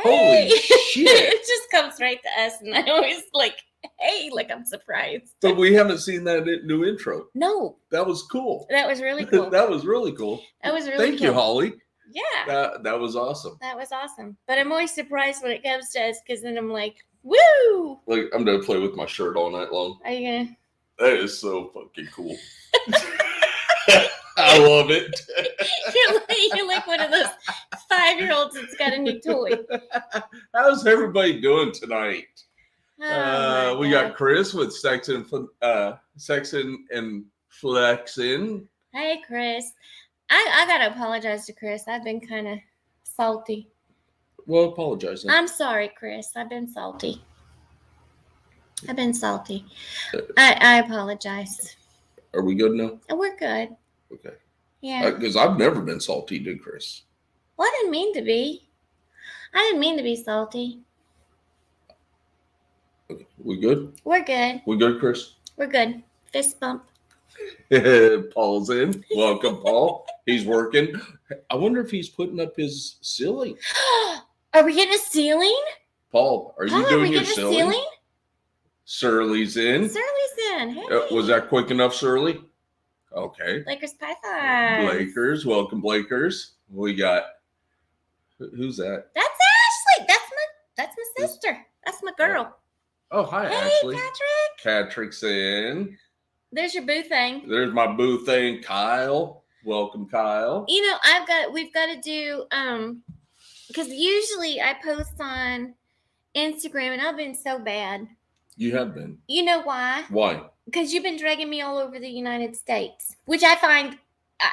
Holy shit. It just comes right to us, and I always like, hey, like I'm surprised. But we haven't seen that new intro. No. That was cool. That was really cool. That was really cool. That was really Thank you, Holly. Yeah. That was awesome. That was awesome. But I'm always surprised when it comes to us because then I'm like, woo! Like, I'm going to play with my shirt all night long. Are you going to? That is so fucking cool. I love it. You're like one of those 5-year-olds that's got a new toy. How's everybody doing tonight? Oh, we got Chris with Sexing and Flexing. Hey, Chris. I gotta apologize to Chris. I've been kind of salty. Well, apologize. I'm sorry, Chris. I've been salty. I apologize. Are we good now? We're good. Okay. Yeah. Because I've never been salty, did Chris? Well, I didn't mean to be. I didn't mean to be salty. Okay. We good? We're good. We good, Chris? We're good. Fist bump. Paul's in. Welcome, Paul. He's working. I wonder if he's putting up his ceiling. Are we getting a ceiling? Paul, are you doing your ceiling? Surly's in. Surly's in. Hey. Was that quick enough, Surly? Okay. Lakers Python. Blakers. Welcome, Blakers. We got, who's that? That's Ashley. That's my sister. That's my girl. Oh, hi, hey, Ashley. Patrick. Patrick's in. There's your boo thing. There's my boo thing, Kyle. Welcome, Kyle. You know, we've got to do, because usually I post on Instagram and I've been so bad. You have been. You know why? Why? Because you've been dragging me all over the United States, which I find,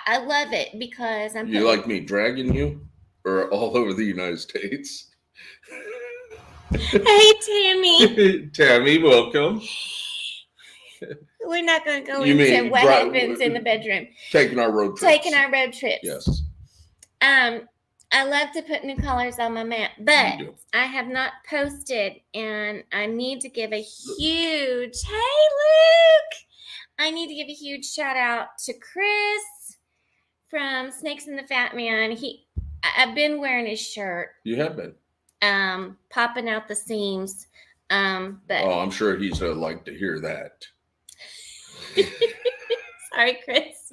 I love it because I'm. You like me dragging you or all over the United States? Hey, Tammy. Tammy, welcome. We're not going to go into what happens in the bedroom. Taking our road trips. Yes. I love to put new colors on my mat, but I have not posted, and I need to give a huge, hey, Luke! I need to give a huge shout out to Chris from Snakes and the Fat Man. I've been wearing his shirt. You have been. Popping out the seams. But I'm sure he's like to hear that. Sorry, Chris.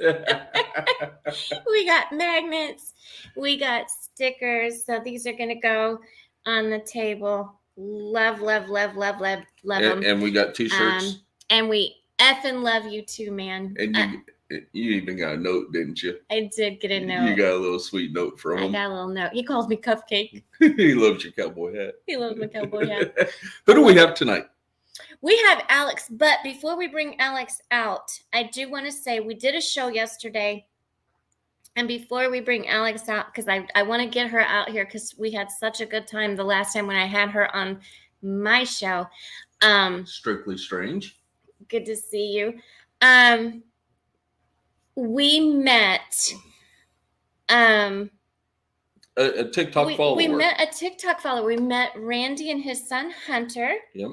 We got magnets. We got stickers. So these are going to go on the table. Love them. And we got t-shirts. And we effing love you too, man. And you even got a note, didn't you? I did get a note. You got a little sweet note from him. I got a little note. He calls me Cupcake. He loves your cowboy hat. He loves my cowboy hat. Who do we have tonight? We have Alex, but before we bring Alex out, I do want to say we did a show yesterday. And before we bring Alex out, because I want to get her out here because we had such a good time the last time when I had her on my show. Strictly Strange. Good to see you. We met a TikTok follower. We met a TikTok follower. We met Randy and his son Hunter. Yep.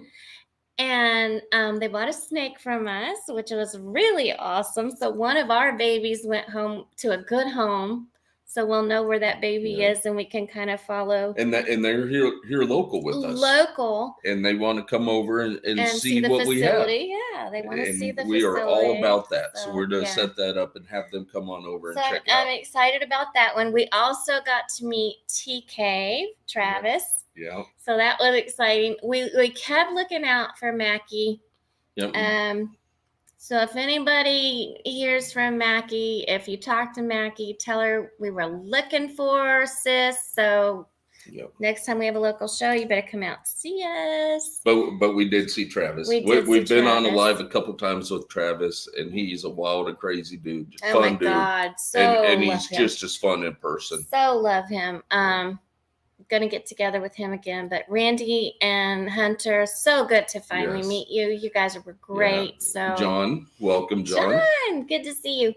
And they bought a snake from us, which was really awesome. So one of our babies went home to a good home. So we'll know where that baby is and we can kind of follow. And they're here local with us. Local. And they want to come over and see what facility. we have. Yeah, they want to see the we facility. We are all about that. So we're going to set that up and have them come on over and check it out. I'm excited about that one. We also got to meet TK, Travis. Yeah. So that was exciting. We kept looking out for Mackie. Yep. So if anybody hears from Mackie, if you talk to Mackie, tell her we were looking for sis. So next time we have a local show, you better come out to see us. But we did see Travis. We've been on a live a couple times with Travis, and he's a wild and crazy dude. Just fun dude. God. So and he's just as fun in person. So love him. Gonna get together with him again, but Randy and Hunter, so good to finally meet you. You guys were great. So John, welcome, John. Good to see you.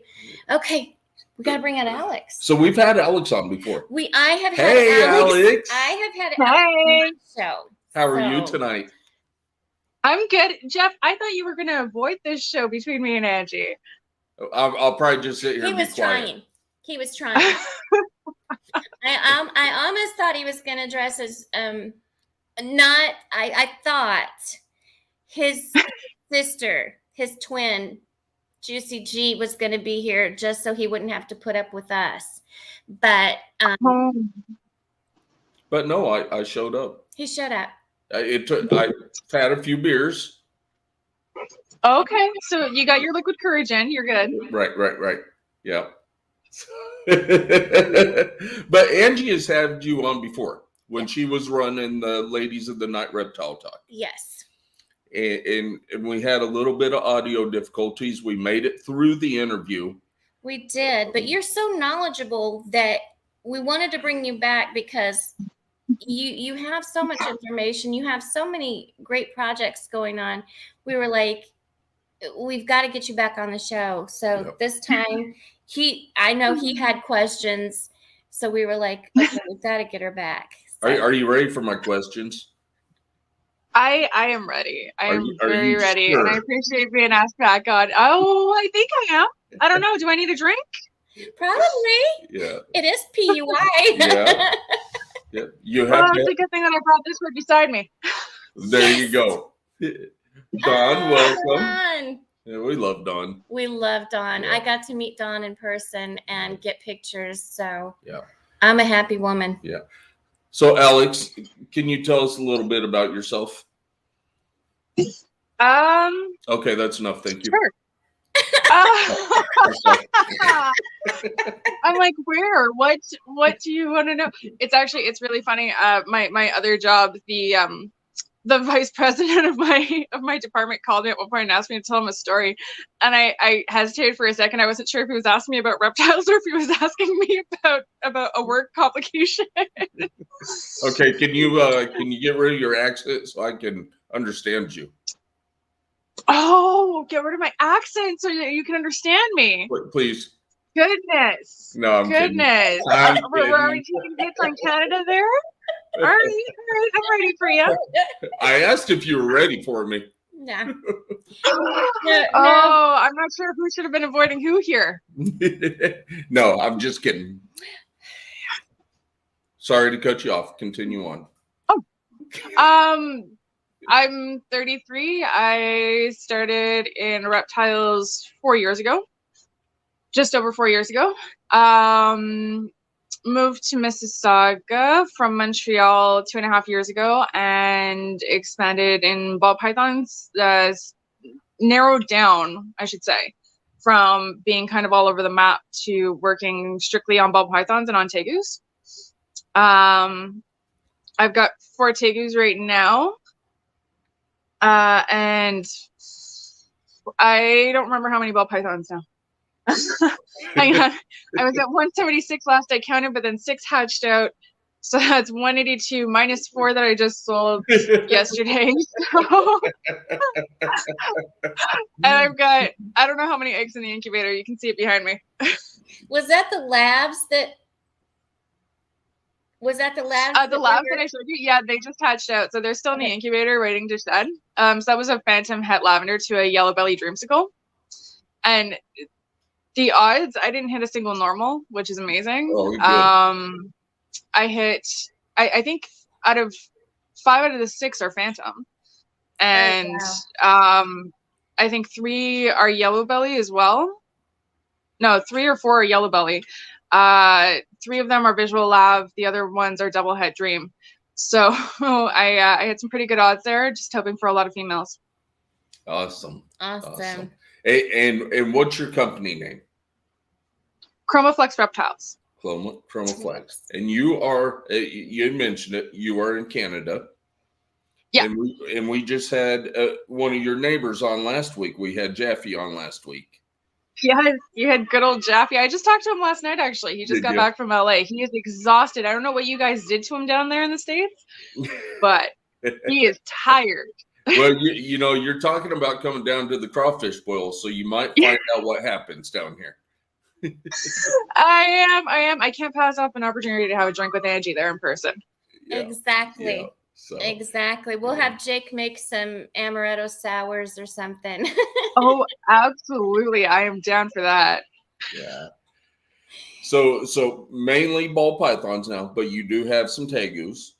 Okay, we gotta bring out Alex. So we've had Alex on before. I have had Alex. I have had Alex on the show. How are you tonight? I'm good. Jeff, I thought you were gonna avoid this show between me and Angie. I'll probably just sit here and be quiet. He was trying. I almost thought he was going to dress as I thought his sister, his twin, Juicy G, was going to be here just so he wouldn't have to put up with us. But no, I showed up. He showed up. I had a few beers. Okay, so you got your liquid courage in. You're good. Right. Yeah. But Angie has had you on before when she was running the Ladies of the Night Reptile Talk. Yes. And we had a little bit of audio difficulties. We made it through the interview. We did, but you're so knowledgeable that we wanted to bring you back because you have so much information. You have so many great projects going on. We were like, we've got to get you back on the show. So This time I know he had questions. So we were like, okay, we've got to get her back. So. Are you ready for my questions? I am ready. I am very ready. Sure? And I appreciate being asked back on. Oh, I think I am. I don't know. Do I need a drink? Probably. Yeah. It is PUI. Yeah. You have. It's a good thing that I brought this one beside me. There you go. Dawn, welcome. Dawn. Yeah, we love Dawn. We love Dawn. Yeah. I got to meet Dawn in person and get pictures. So yeah, I'm a happy woman. Yeah. So Alex, can you tell us a little bit about yourself? Okay, that's enough. Thank you. Sure. I'm like, where? What do you want to know? It's really funny. My other job, the vice president of my department called me at one point and asked me to tell him a story, and I hesitated for a second. I wasn't sure if he was asking me about reptiles or if he was asking me about a work complication. Okay, can you get rid of your accent so I can understand you? Oh, get rid of my accent so that you can understand me. Please. Goodness. No, I'm goodness. Kidding. Are we taking hits on Canada there? All right, I'm ready for you. I asked if you were ready for me. No. No. Oh, I'm not sure who should have been avoiding who here. No, I'm just kidding. Sorry to cut you off. Continue on. Oh. I'm 33. I started in reptiles 4 years ago. Just over 4 years ago. Moved to Mississauga from Montreal 2.5 years ago and expanded in ball pythons, narrowed down, I should say, from being kind of all over the map to working strictly on ball pythons and on tegus. I've got 4 tegus right now. And I don't remember how many ball pythons now. Hang on. I was at 176 last I counted, but then 6 hatched out. So that's 182 minus 4 that I just sold yesterday. So and I've got, I don't know how many eggs in the incubator. You can see it behind me. Was that the labs that? Was that the labs? The labs that I showed you, yeah, they just hatched out. So they're still in the incubator waiting to shed. So that was a phantom het lavender to a yellow belly dreamsicle. And the odds, I didn't hit a single normal, which is amazing. Oh, good. I hit, I think out of 5 out of the 6 are phantom. And I think 3 are yellow belly as well. No, 3 or 4 are yellow belly. 3 of them are visual lav. The other ones are double het dream. So I had some pretty good odds there, just hoping for a lot of females. Awesome. Awesome. And what's your company name? Chromaflux Reptiles. Chromaflux. And you are, you mentioned it, you are in Canada. Yeah. And we just had one of your neighbors on last week. We had Geoffrey on last week. Yeah, you had good old Geoffrey. I just talked to him last night, actually. He just got back from LA. He is exhausted. I don't know what you guys did to him down there in the States, but he is tired. Well, you know, you're talking about coming down to the crawfish boil, so you might find out what happens down here. I am. I can't pass off an opportunity to have a drink with Angie there in person. Yeah. Exactly. Yeah. So, exactly. We'll have Jake make some amaretto sours or something. Oh, absolutely. I am down for that. Yeah. So mainly ball pythons now, but you do have some tegus.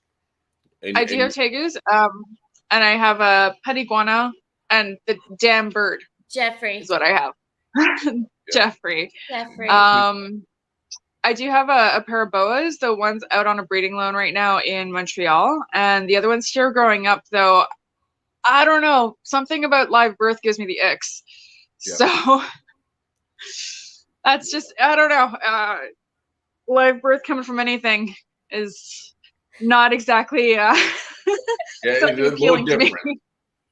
I do have tegus, and I have a pet iguana and the damn bird Geoffrey. is what I have. Geoffrey. Geoffrey. I do have a pair of boas. The one's out on a breeding loan right now in Montreal, and the other one's here growing up. Though I don't know, something about live birth gives me the icks. Yeah. So that's just, I don't know. Live birth coming from anything is not exactly something appealing to me.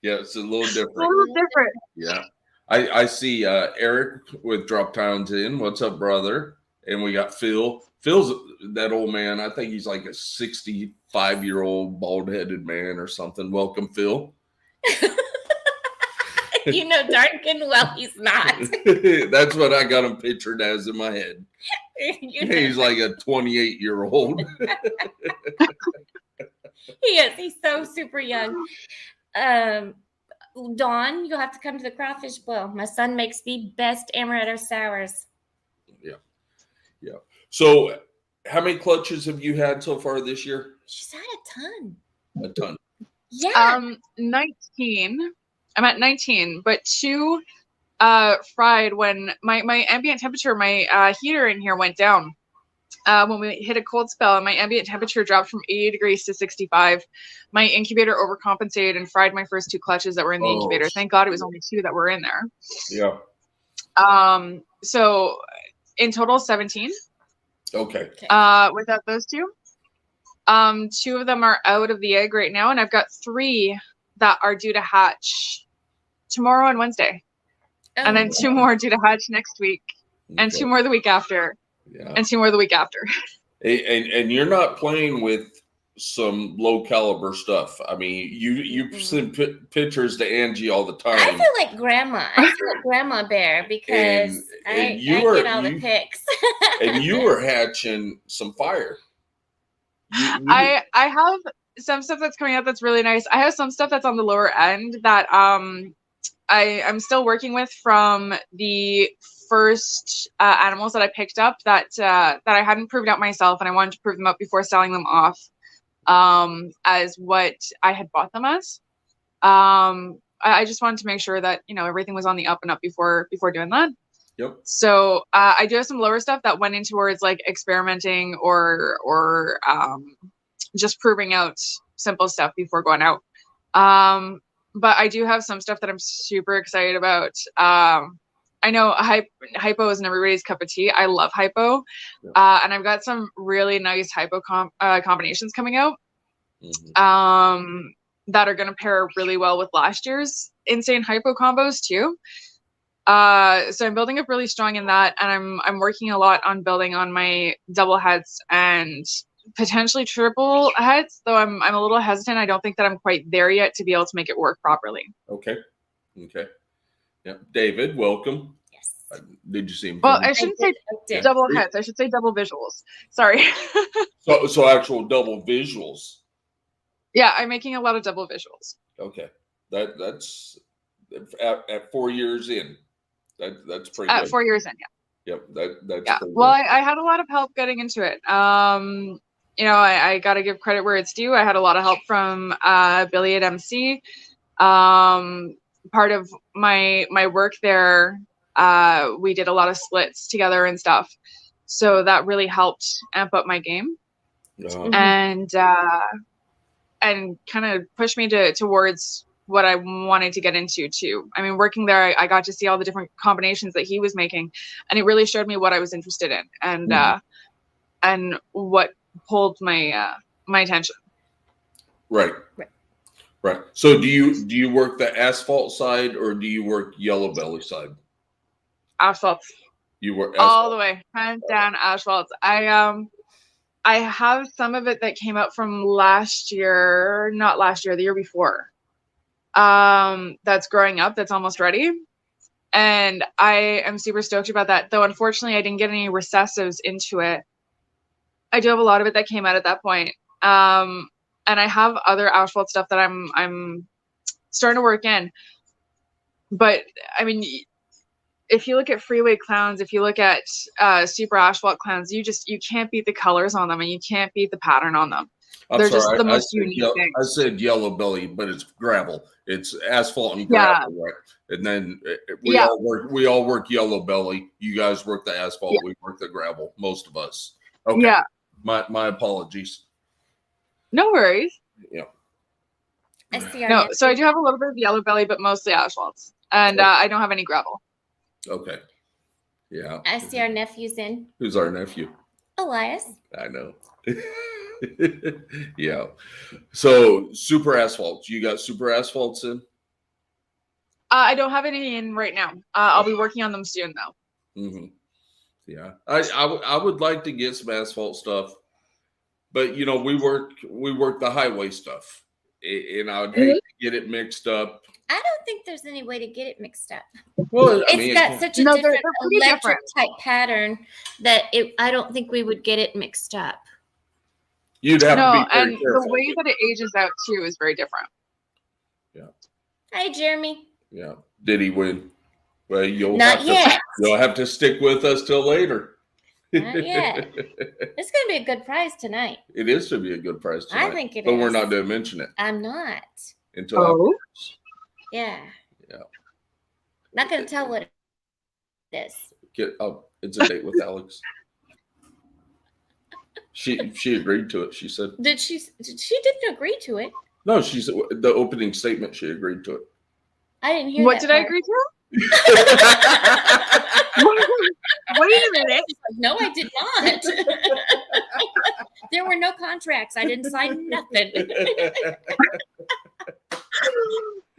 Yeah, it's a little different. A little different. Yeah. I see Eric with Drop Towns in. What's up, brother? And we got Phil. Phil's that old man. I think he's like a 65-year-old bald-headed man or something. Welcome, Phil. You know darn good well he's not. That's what I got him pictured as in my head. He's like a 28-year-old. He is. He's so super young. Dawn, you'll have to come to the crawfish boil. My son makes the best amaretto sours. Yeah. So how many clutches have you had so far this year? She's had a ton. A ton. Yeah. 19. I'm at 19, but 2 fried when my ambient temperature, my heater in here went down. When we hit a cold spell and my ambient temperature dropped from 80 degrees to 65, my incubator overcompensated and fried my first 2 clutches that were in the incubator. Thank God it was only 2 that were in there. Yeah. So in total, 17. Okay. Without those 2. 2 of them are out of the egg right now, and I've got 3 that are due to hatch tomorrow and Wednesday. Oh, and then 2 more due to hatch next week, and 2 more the week after, and 2 more the week after. And you're not playing with some low caliber stuff. I mean, you send pictures to Angie all the time. I feel like grandma. I feel like Grandma Bear because I get all the pics. And you were hatching some fire. I have some stuff that's coming out that's really nice. I have some stuff that's on the lower end that I'm still working with from the first animals that I picked up that I hadn't proved out myself, and I wanted to prove them up before selling them off as what I had bought them as. I just wanted to make sure that everything was on the up and up before doing that. Yep. So I do have some lower stuff that went in towards like experimenting or just proving out simple stuff before going out. But I do have some stuff that I'm super excited about. I know hypo isn't everybody's cup of tea. I love hypo. Yeah. And I've got some really nice hypo combinations coming out that are going to pair really well with last year's insane hypo combos too. So I'm building up really strong in that, and I'm working a lot on building on my double heads and potentially triple heads, though I'm a little hesitant. I don't think that I'm quite there yet to be able to make it work properly. Okay. Yeah, David, welcome. Yes. Did you see him? Well, I shouldn't say double heads. I should say double visuals. Sorry. so actual double visuals. Yeah, I'm making a lot of double visuals. Okay, that's at 4 years in. That's pretty at good. 4 years in, yeah. Yep, that's yeah. Well, I had a lot of help getting into it. I got to give credit where it's due. I had a lot of help from Billy at MC. Part of my work there, we did a lot of splits together and stuff, so that really helped amp up my game, and kind of pushed me towards what I wanted to get into too. I mean, working there, I got to see all the different combinations that he was making, and it really showed me what I was interested in and what pulled my my attention. Right. So do you work the asphalt side or do you work yellow belly side? Asphalt. You work asphalt. All the way, hands down, asphalt. I have some of it that came out from last year, not last year, the year before. That's growing up, that's almost ready. And I am super stoked about that. Though unfortunately I didn't get any recessives into it. I do have a lot of it that came out at that point. And I have other asphalt stuff that I'm starting to work in. But I mean, if you look at freeway clowns, if you look at super asphalt clowns, you can't beat the colors on them, and you can't beat the pattern on them. I'm They're sorry, just the I most said unique things. I said yellow belly, but it's gravel. It's asphalt and Yeah. gravel, right? And then Yeah. we all work yellow belly. You guys work the asphalt. Yeah. We work the gravel. Most of us. Okay. Yeah. My apologies. No worries. Yeah. I see our No, nephew. so I do have a little bit of yellow belly, but mostly asphalts, and I don't have any gravel. Okay. Yeah. I see our nephew's in. Who's our nephew? Elias. I know. Yeah. So super asphalts. You got super asphalts in? I don't have any in right now. I'll be working on them soon, though. Mm-hmm. Yeah. I would like to get some asphalt stuff, but you know, we work the highway stuff, and I would hate to get it mixed up. I don't think there's any way to get it mixed up. Well, It's got such a No, different they're pretty electric different. type pattern that I don't think we would get it mixed up. You'd have to No, be very and careful. the way that it ages out too is very different. Hi, Jeremy. Yeah. Did he win? Well, you'll have to stick with us till later. Not yet. It's going to be a good prize tonight. It is to be a good prize tonight. I think it is. But we're not going to mention it I'm not. until afterwards. Yeah. Yeah. Not going to tell what it is. It's a date with Alex. She agreed to it. She said. She didn't agree to it. No, she said the opening statement. She agreed to it. I didn't hear. What that did I part. agree to? Wait a minute. No, I did not. There were no contracts. I didn't sign nothing.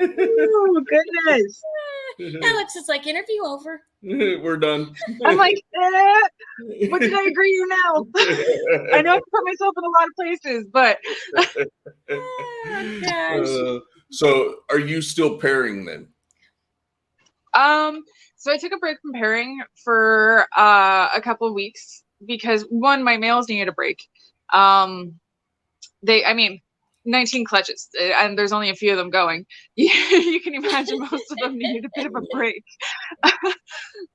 Oh, goodness. Alex is like, interview over. We're done. I'm like, what did I agree to now? I know I can put myself in a lot of places, but. Oh, gosh. So are you still pairing then? So I took a break from pairing for a couple of weeks because one, my males needed a break. 19 clutches, and there's only a few of them going. You can imagine most of them needed a bit of a break.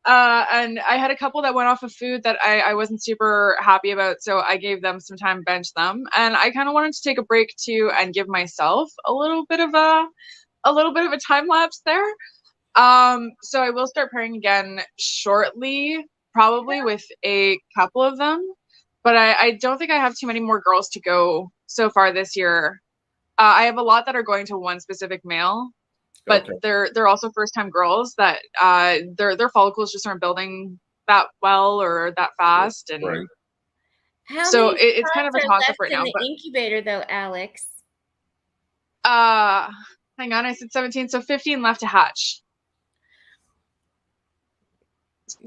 And I had a couple that went off of food that I wasn't super happy about, so I gave them some time, benched them, and I kind of wanted to take a break too and give myself a little bit of a time lapse there. So I will start pairing again shortly, probably with a couple of them, but I don't think I have too many more girls to go so far this year. I have a lot that are going to one specific male, but they're also first time girls that their follicles just aren't building that well or that fast, and right. so it's kind of a toss up right now. In the incubator though, Alex. Hang on, I said 17, so 15 left to hatch.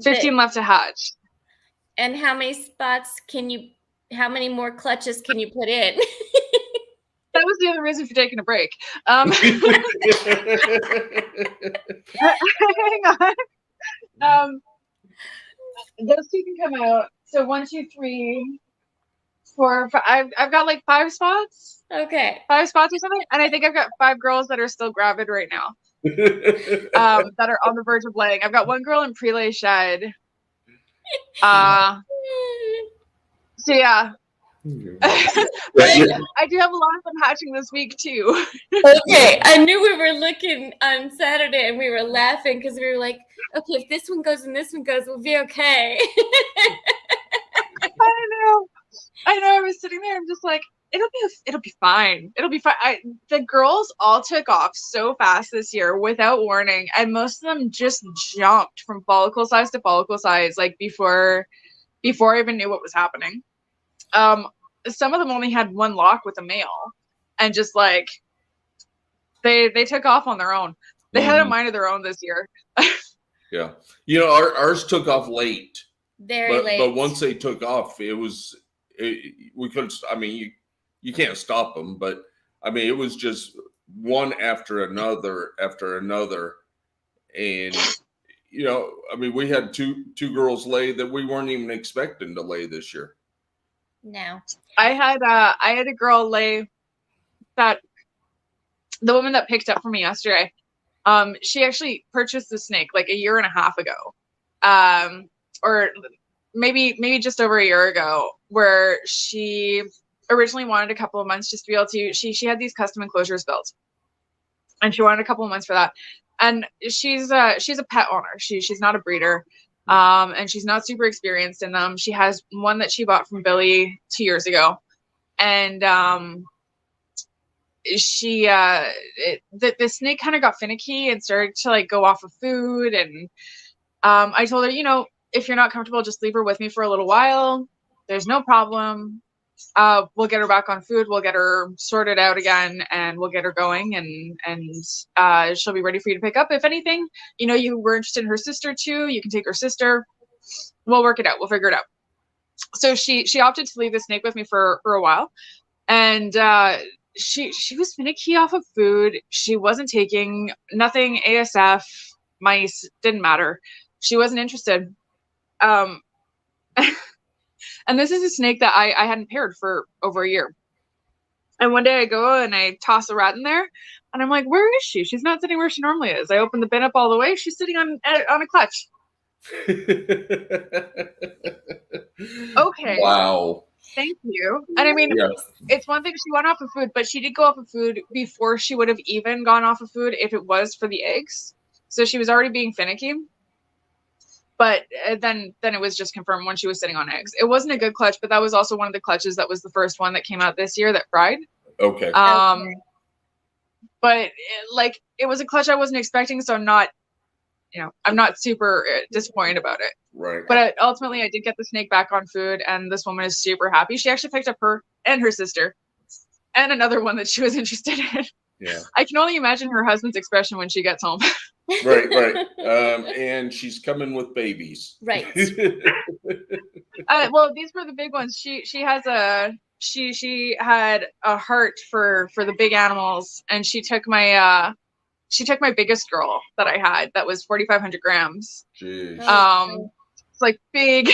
15 left to hatch. And how many more clutches can you put in? That was the other reason for taking a break. Hang on. Those two can come out. So 1, 2, 3, 4, 5. I've got like 5 spots. Okay. 5 spots or something. And I think I've got 5 girls that are still gravid right now. That are on the verge of laying. I've got 1 girl in pre-lay shed. So yeah. I do have a lot of them hatching this week too. Okay, I knew we were looking on Saturday and we were laughing because we were like, okay, if this one goes and this one goes, we'll be okay. I know. I was sitting there. I'm just like, it'll be fine. It'll be fine. The girls all took off so fast this year without warning, and most of them just jumped from follicle size to follicle size, like before I even knew what was happening. Some of them only had 1 lock with a male, and just like they took off on their own. They had a mind of their own this year. Yeah, you know, ours took off late. Very late. But once they took off, we couldn't. I mean, you can't stop them, but I mean, it was just one after another, and you know, I mean, we had two girls lay that we weren't even expecting to lay this year. No, I had a girl lay that the woman that picked up for me yesterday. She actually purchased the snake like a year and a half ago, or maybe just over a year ago, where she originally wanted a couple of months just to be able to, she had these custom enclosures built, and she wanted a couple of months for that. And she's a pet owner. She's not a breeder. And she's not super experienced in them. She has one that she bought from Billy 2 years ago. And the snake kind of got finicky and started to like go off of food. And I told her, you know, if you're not comfortable, just leave her with me for a little while. There's no problem. We'll get her back on food. We'll get her sorted out again, and we'll get her going, and she'll be ready for you to pick up. If anything, you know, you were interested in her sister too, you can take her sister. We'll work it out. We'll figure it out. So she opted to leave the snake with me for a while, and she was finicky off of food. She wasn't taking nothing, ASF, mice, didn't matter. She wasn't interested. And this is a snake that I hadn't paired for over a year. And one day I go and I toss a rat in there, and I'm like, where is she? She's not sitting where she normally is. I open the bin up all the way. She's sitting on a clutch. Okay. Wow. Thank you. And I mean, It's one thing she went off of food, but she did go off of food before she would have even gone off of food if it was for the eggs. So she was already being finicky. But then it was just confirmed when she was sitting on eggs. It wasn't a good clutch, but that was also one of the clutches that was the first one that came out this year that fried. Okay. But it was a clutch I wasn't expecting, so I'm not super disappointed about it. Right. But ultimately, I did get the snake back on food, and this woman is super happy. She actually picked up her and her sister, and another one that she was interested in. Yeah. I can only imagine her husband's expression when she gets home. Right. And she's coming with babies. Right. Well, these were the big ones. She had a heart for the big animals, and she took my biggest girl that I had that was 4,500 grams. Jeez. It's like big,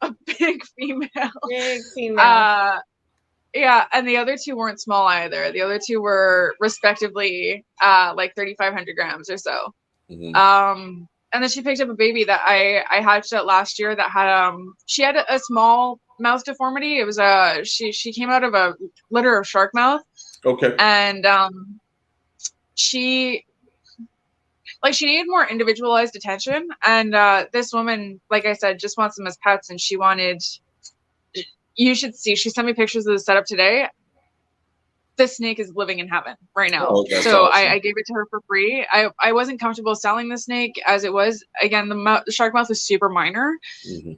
a big female. Big female. Yeah, and the other two weren't small either. The other two were respectively like 3,500 grams or so. Mm-hmm. And then she picked up a baby that I hatched out last year that had she had a small mouth deformity. It was she came out of a litter of shark mouth. Okay. And she needed more individualized attention, and this woman, like I said, just wants them as pets, and she wanted. You should see. She sent me pictures of the setup today. This snake is living in heaven right now. Oh, so awesome. I gave it to her for free. I wasn't comfortable selling the snake as it was. Again, the shark mouth was super minor, Mm-hmm.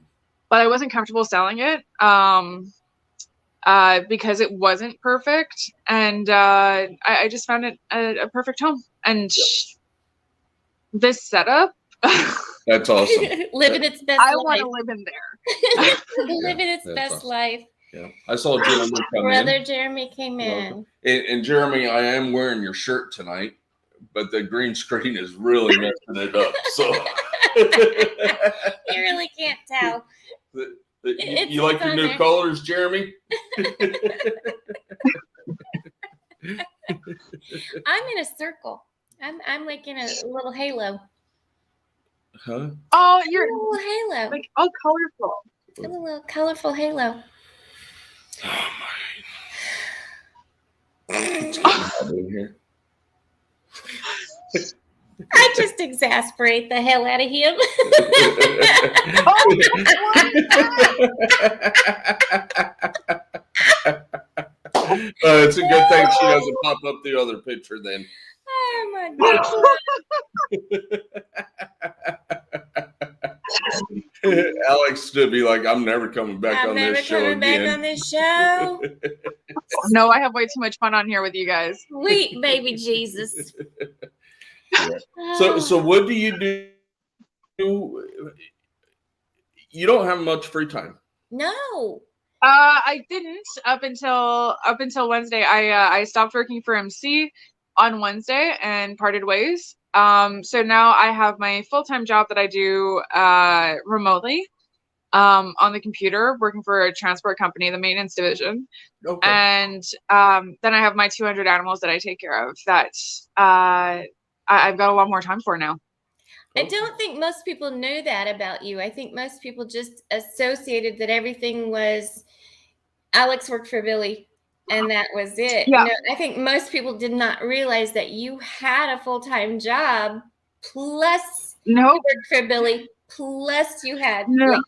but I wasn't comfortable selling it because it wasn't perfect. And I just found it a perfect home. And this setup. That's awesome. Living its best I life. want to live in there. Living its best awesome. life. Yeah, I saw Jeremy come Brother in. Jeremy came in. And Jeremy, I am wearing your shirt tonight, but the green screen is really messing it up. So You really can't tell. You like your new colors, Jeremy? I'm in a circle. I'm like in a little halo. Huh? Oh, you're A little halo. like all colorful. A little colorful halo. Oh my! It's getting hot in here. I just exasperate the hell out of him. It's a good thing she doesn't pop up the other picture then. Oh my God. Alex to be like, I'm never coming back on this show again. I'm never coming back on this show. No, I have way too much fun on here with you guys. Sweet baby Jesus. Yeah. So what do you do? You don't have much free time. No. I didn't up until Wednesday. I stopped working for MC on Wednesday and parted ways. So now I have my full-time job that I do remotely on the computer, working for a transport company, the maintenance division. Okay. And then I have my 200 animals that I take care of that I've got a lot more time for now. I don't think most people knew that about you. I think most people just associated that everything was Alex worked for Billy and that was it. Yeah. No, I think most people did not realize that you had a full-time job plus No, you worked for Billy plus you had no, like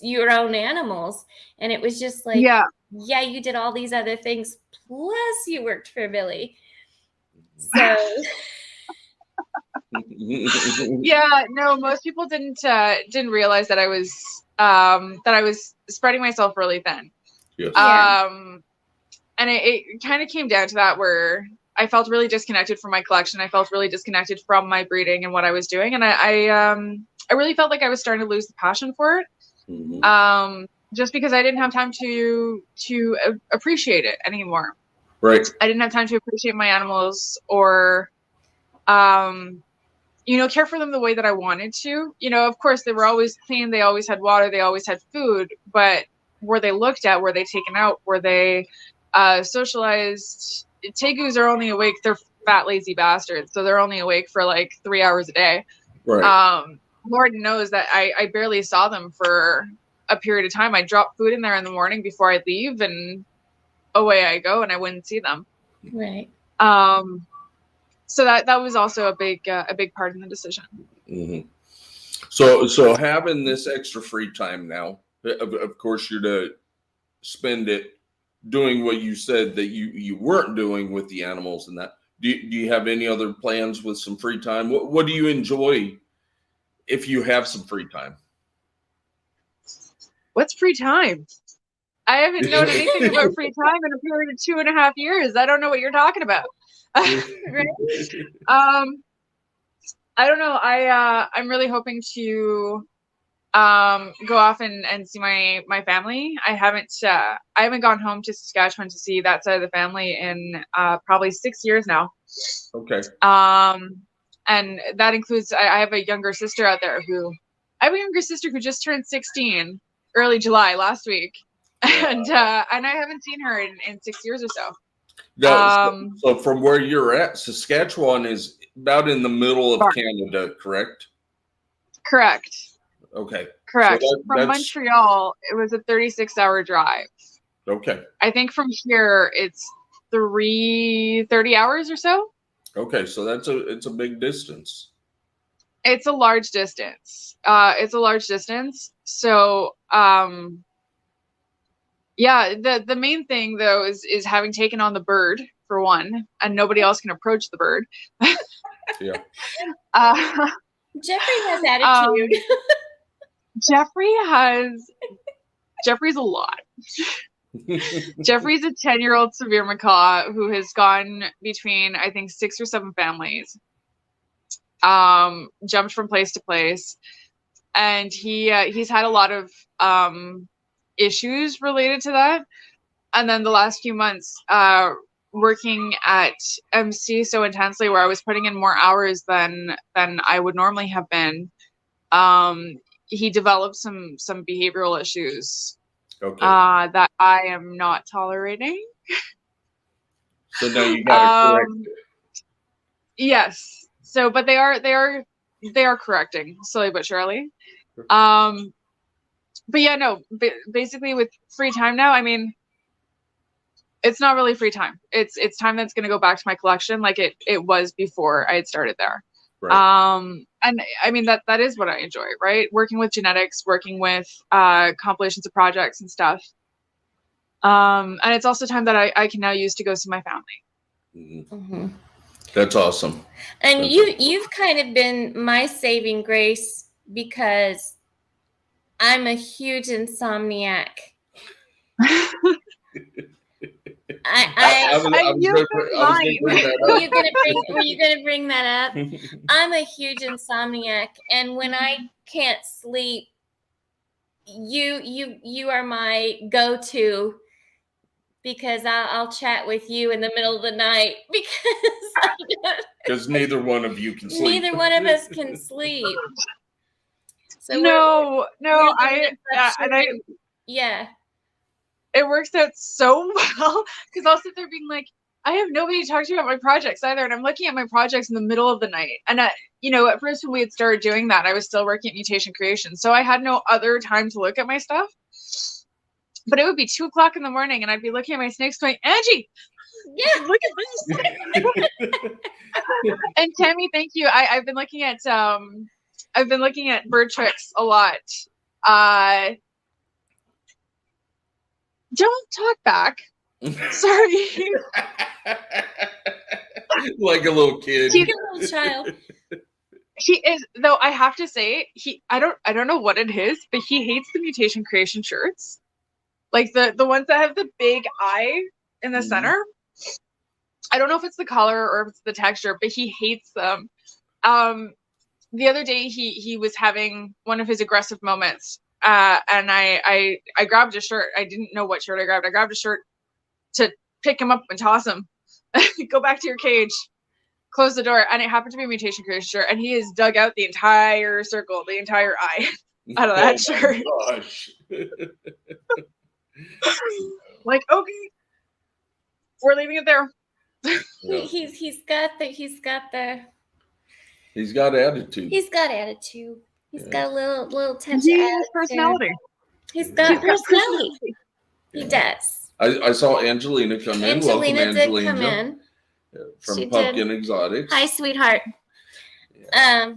your own animals. And it was just like, yeah. yeah, you did all these other things plus you worked for Billy. So Yeah, no, most people didn't realize that I was spreading myself really thin. Yes. Yeah. And it kind of came down to that where I felt really disconnected from my collection. I felt really disconnected from my breeding and what I was doing, and I really felt like I was starting to lose the passion for it. Mhm. Just because I didn't have time to appreciate it anymore. Right. I didn't have time to appreciate my animals or care for them the way that I wanted to. Of course, they were always clean. They always had water. They always had food. But were they looked at? Were they taken out? Were they socialized? Tegus are only awake. They're fat, lazy bastards. So they're only awake for like 3 hours a day. Right. Lord knows that I barely saw them for a period of time. I'd drop food in there in the morning before I'd leave, and away I go, and I wouldn't see them. Right. So that was also a big part in the decision. Mm-hmm. So having this extra free time now, of course, you're to spend it doing what you said that you weren't doing with the animals and that. Do you have any other plans with some free time? What do you enjoy if you have some free time? What's free time? I haven't known anything about free time in a period of 2.5 years. I don't know what you're talking about. Right? I don't know. I'm really hoping to go off and see my family. I haven't gone home to Saskatchewan to see that side of the family in probably 6 years now. Okay. And that includes I have a younger sister out there who just turned 16 early July last week. Yeah. And I haven't seen her in 6 years or so. So from where you're at, Saskatchewan is about in the middle of Canada, correct? Correct. Okay. Correct. So from Montreal, it was a 36-hour drive. Okay. I think from here it's 30 hours or so. Okay, so it's a big distance. It's a large distance. So yeah, the main thing though is having taken on the bird for one, and nobody else can approach the bird. Yeah. Jeffrey has attitude. Jeffrey's a lot. Jeffrey's a 10-year-old Severe macaw who has gone between, I think, 6 or 7 families, jumped from place to place, and he's had a lot of issues related to that. And then the last few months, working at MC so intensely, where I was putting in more hours than I would normally have been, he developed some behavioral issues. Okay. That I am not tolerating. So now you gotta correct it. Yes. So, but they are correcting slowly but surely. But yeah, no. Basically, with free time now, I mean, it's not really free time. It's time that's going to go back to my collection, like it was before I had started there. Right. And I mean that is what I enjoy, right? Working with genetics, working with compilations of projects and stuff. And it's also time that I can now use to go see my family. Mm-hmm. Mm-hmm. That's awesome. And you've kind of been my saving grace because I'm a huge insomniac. Were you gonna bring that up? I'm a huge insomniac, and when I can't sleep, you are my go-to, because I'll chat with you in the middle of the night because neither one of you can sleep. Neither one of us can sleep. So yeah. It works out so well because I'll sit there being like, I have nobody to talk to about my projects either. And I'm looking at my projects in the middle of the night. And at first when we had started doing that, I was still working at Mutation Creation. So I had no other time to look at my stuff. But it would be 2:00 in the morning and I'd be looking at my snakes going, Angie, yeah, look at this. And Tammy, thank you. I've been looking at bird tricks a lot. Don't talk back. Sorry. Like a little kid. He's a little child. He is, though. I have to say, I don't know what it is, but he hates the Mutation Creation shirts, like the ones that have the big eye in the center. I don't know if it's the color or if it's the texture, but he hates them. The other day he was having one of his aggressive moments, and I grabbed a shirt. I didn't know what shirt I grabbed. I grabbed a shirt to pick him up and toss him. Go back to your cage. Close the door. And it happened to be a Mutation Creation shirt, and he has dug out the entire circle, the entire eye out of that shirt. Gosh. Like, okay, we're leaving it there. Yeah. He's got attitude. He's got attitude. He's got a little touch He of has attitude. personality. He's got personality. He does. I saw Angelina come in. Welcome, Angelina did come in. From She Pumpkin did. Exotics. Hi, sweetheart. Yeah.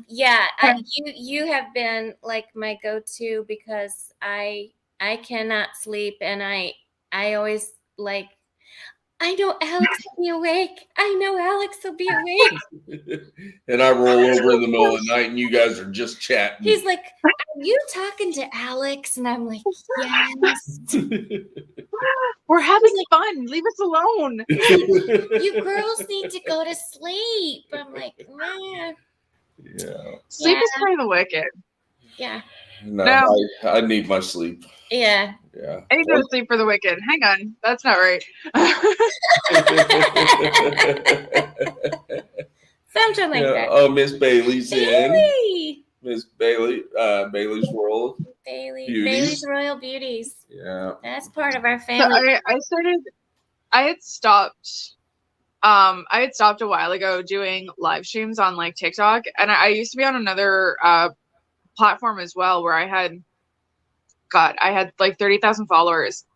You have been like my go-to because I cannot sleep, and I always like, I know Alex will be awake. And I roll over in the middle of the night and you guys are just chatting. He's like, are you talking to Alex? And I'm like, yes. We're having fun. Leave us alone. You girls need to go to sleep. I'm like, man. Yeah. Sleep is for the wicked. Yeah. No. I need my sleep. Yeah. Yeah. I need to go to sleep for the wicked. Hang on. That's not right. Something like that. Oh, Miss Bailey's Bailey. in. Miss Bailey, Bailey's Royal Beauties. Bailey's Royal Beauties. Yeah. That's part of our So family. I had stopped a while ago doing live streams on like TikTok, and I used to be on another platform as well where I had like 30,000 followers,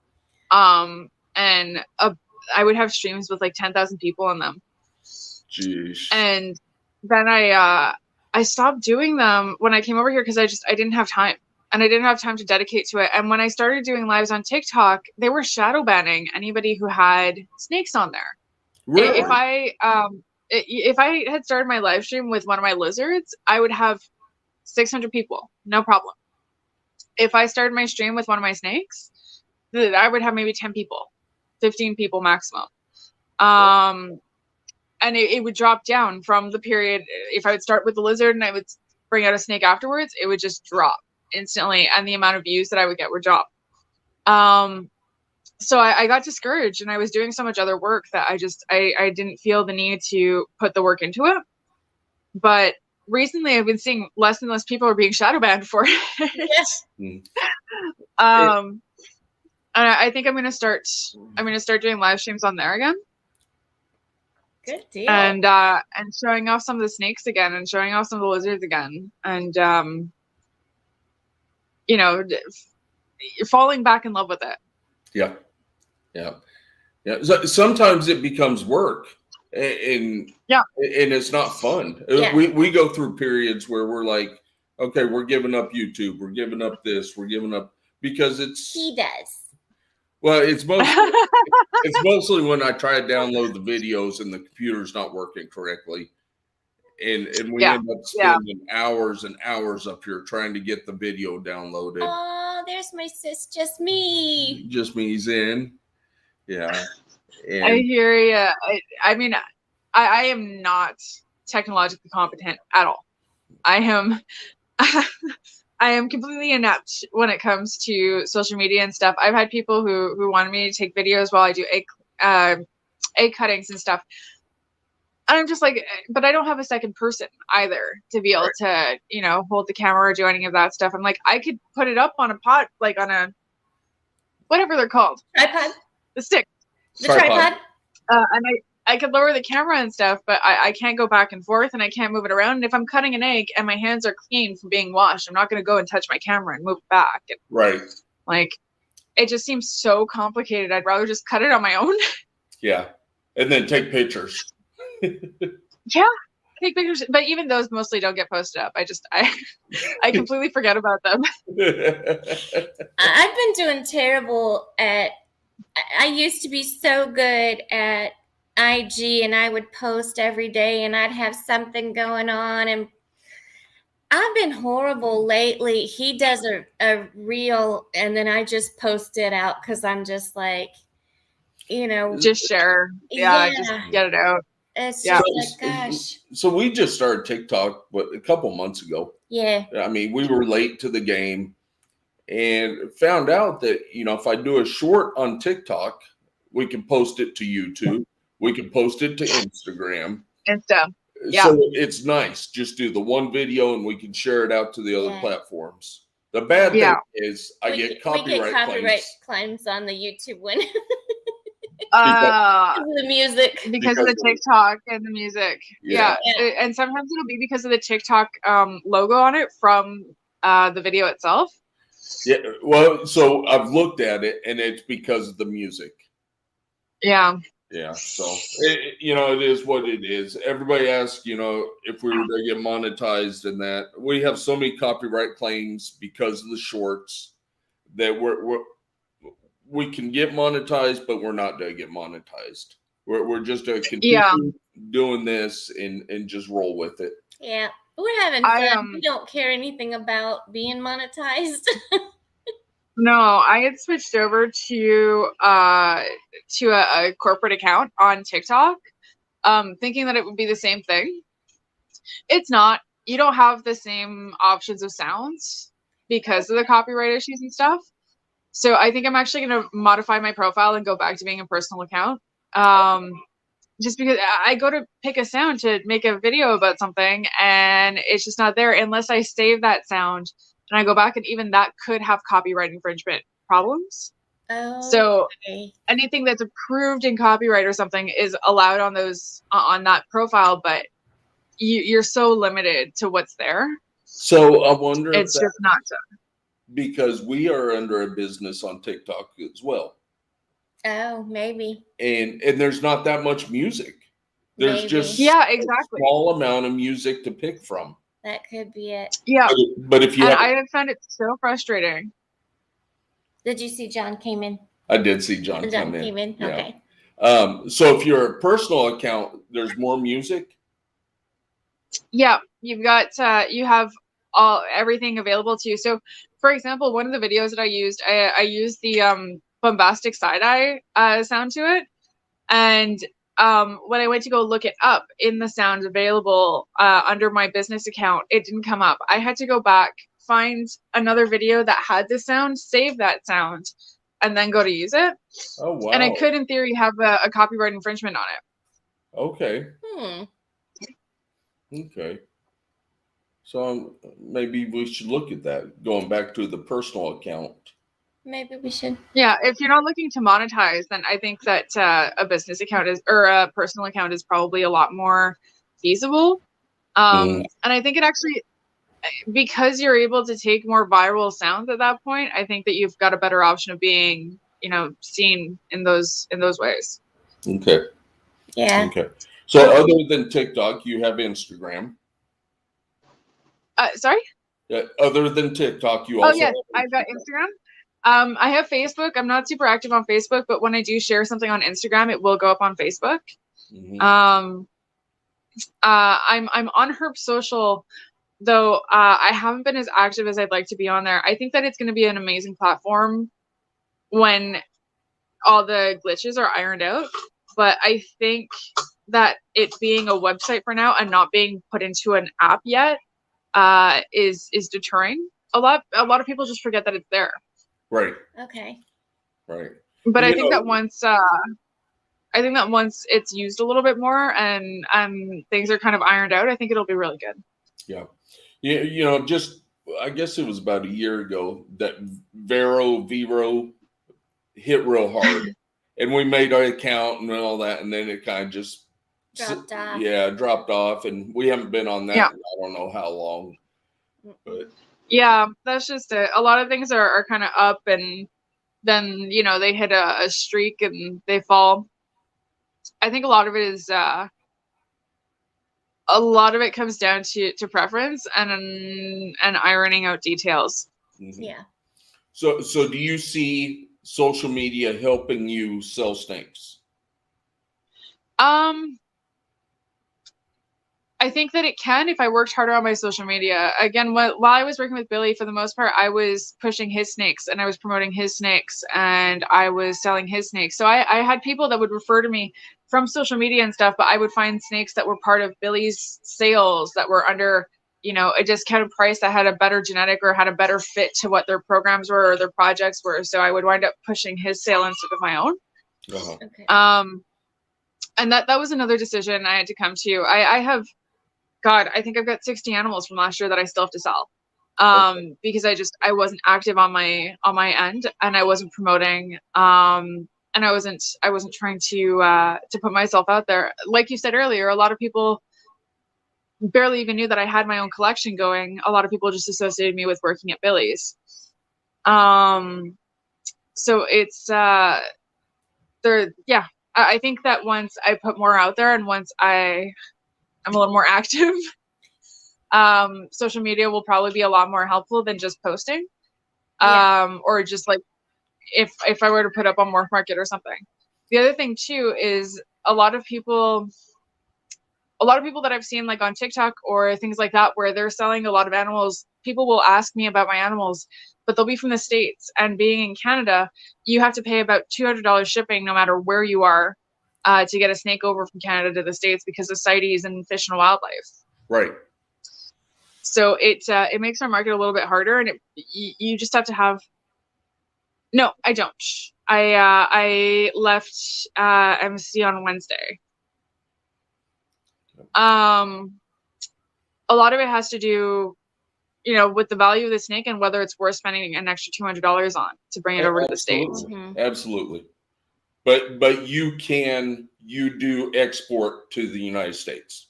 and I would have streams with like 10,000 people on them. Jeez. And then I stopped doing them when I came over here because I didn't have time, and I didn't have time to dedicate to it. And when I started doing lives on TikTok, they were shadow banning anybody who had snakes on there. Really? If I had started my live stream with one of my lizards, I would have 600 people, no problem. If I started my stream with one of my snakes, I would have maybe 10 people, 15 people maximum. And it would drop down from the period. If I would start with the lizard and I would bring out a snake afterwards, it would just drop instantly, and the amount of views that I would get would drop. So I got discouraged, and I was doing so much other work that I didn't feel the need to put the work into it. But recently I've been seeing less and less people are being shadow banned for it. Yes. And I think I'm gonna start doing live streams on there again. Good deal. And showing off some of the snakes again, and showing off some of the lizards again, and falling back in love with it. Yeah. So sometimes it becomes work, and it's not fun. Yeah. We go through periods where we're like, okay, we're giving up YouTube, we're giving up this, we're giving up, because he does. Well, it's mostly when I try to download the videos and the computer's not working correctly. And we end up spending hours and hours up here trying to get the video downloaded. Oh, there's my sis, just me. Just me's in. Yeah. And I hear you. I mean, I am not technologically competent at all. I am completely inept when it comes to social media and stuff. I've had people who wanted me to take videos while I do egg cuttings and stuff. And I'm just like, but I don't have a second person either to be able to, hold the camera or do any of that stuff. I'm like, I could put it up on a pot, like on a, whatever they're called. Tripod. The stick. The tripod. And I could lower the camera and stuff, but I can't go back and forth and I can't move it around. And if I'm cutting an egg and my hands are clean from being washed, I'm not going to go and touch my camera and move it back. And, Right. like, it just seems so complicated. I'd rather just cut it on my own. Yeah. And then take pictures. Yeah. Take pictures, but even those mostly don't get posted up. I completely forget about them. I've been doing terrible at. I used to be so good at IG, and I would post every day, and I'd have something going on, and I've been horrible lately. He does a reel, and then I just post it out because I'm just like, just share. Yeah, just get it out. It's just like, gosh. So we just started TikTok, a couple months ago. Yeah. I mean, we were late to the game and found out that, if I do a short on TikTok, we can post it to YouTube. We can post it to Instagram. Insta. Yeah. So it's nice. Just do the one video and we can share it out to the other platforms. The bad thing is I get copyright claims on the YouTube one. Because of the music. Because of the TikTok and the music. Yeah. And sometimes it'll be because of the TikTok logo on it from the video itself. Yeah. Well, so I've looked at it and it's because of the music. Yeah. Yeah. So, it is what it is. Everybody asks, if we were to get monetized and that. We have so many copyright claims because of the shorts that we can get monetized, but we're not going to get monetized. We're just going to continue doing this and just roll with it. Yeah, we're having fun. We don't care anything about being monetized. No, I had switched over to a corporate account on TikTok, thinking that it would be the same thing. It's not. You don't have the same options of sounds because of the copyright issues and stuff. So I think I'm actually going to modify my profile and go back to being a personal account. Just because I go to pick a sound to make a video about something and it's just not there unless I save that sound and I go back, and even that could have copyright infringement problems. Oh, so anything that's approved in copyright or something is allowed on those on that profile, but you're so limited to what's there. So I wonder it's just not so. Because we are under a business on TikTok as well. Oh, maybe. And there's not that much music. There's just exactly. a small amount of music to pick from. That could be it. Yeah. But if you I have found it so frustrating. Did you see John came in? I did see John come in. Came in? Yeah. Okay. So if you're a personal account, there's more music? Yeah. You've got you have everything available to you. So for example, one of the videos that I used the bombastic side-eye sound to it. And when I went to go look it up in the sound available under my business account, it didn't come up. I had to go back, find another video that had this sound, save that sound, and then go to use it. Oh, wow. And I could, in theory, have a copyright infringement on it. Okay. Okay. So maybe we should look at that, going back to the personal account. Maybe we should. Yeah, if you're not looking to monetize, then I think that a business account or a personal account is probably a lot more feasible. And I think it actually, because you're able to take more viral sounds at that point, I think that you've got a better option of being, seen in those ways. Okay. Yeah. Okay. So other than TikTok, you have Instagram. Sorry? Other than TikTok, you also. Oh yes, I've got Instagram. I have Facebook. I'm not super active on Facebook, but when I do share something on Instagram, it will go up on Facebook. I'm on Herb Social, though I haven't been as active as I'd like to be on there. I think that it's going to be an amazing platform when all the glitches are ironed out. But I think that it being a website for now and not being put into an app yet is deterring a lot. A lot of people just forget that it's there. Right. Okay. Right. But I think that once it's used a little bit more and things are kind of ironed out, I think it'll be really good. Yeah. Yeah. Just I guess it was about a year ago that Vero hit real hard. and we made our account and all that, and then it kind of just Dropped off. Yeah, dropped off, and we haven't been on that. Yeah. I don't know how long, but yeah, that's just it. A lot of things are kind of up, and then they hit a streak and they fall. I think a lot of it is a lot of it comes down to preference and ironing out details. Yeah. So do you see social media helping you sell snakes? I think that it can if I worked harder on my social media. Again, while I was working with Billy, for the most part, I was pushing his snakes and I was promoting his snakes and I was selling his snakes. So I had people that would refer to me from social media and stuff, but I would find snakes that were part of Billy's sales that were under, a discounted price that had a better genetic or had a better fit to what their programs were or their projects were. So I would wind up pushing his sale instead of my own. Uh-huh. Okay. And that was another decision I had to come to. I have, God, I think I've got 60 animals from last year that I still have to sell. Because I wasn't active on my end and I wasn't promoting. And I wasn't trying to put myself out there. Like you said earlier, a lot of people barely even knew that I had my own collection going. A lot of people just associated me with working at Billy's. So it's I think that once I put more out there and once I'm a little more active, social media will probably be a lot more helpful than just posting. Or just like if I were to put up on Morph Market or something. The other thing too is a lot of people that I've seen like on TikTok or things like that where they're selling a lot of animals, people will ask me about my animals, but they'll be from the States, and being in Canada, you have to pay about $200 shipping no matter where you are to get a snake over from Canada to the States because of CITES and Fish and Wildlife. Right. So it makes our market a little bit harder, and you just have to have. No, I don't. I left MC on Wednesday. A lot of it has to do, with the value of the snake and whether it's worth spending an extra $200 on to bring it over to the States. Mm-hmm. Absolutely. But you do export to the United States.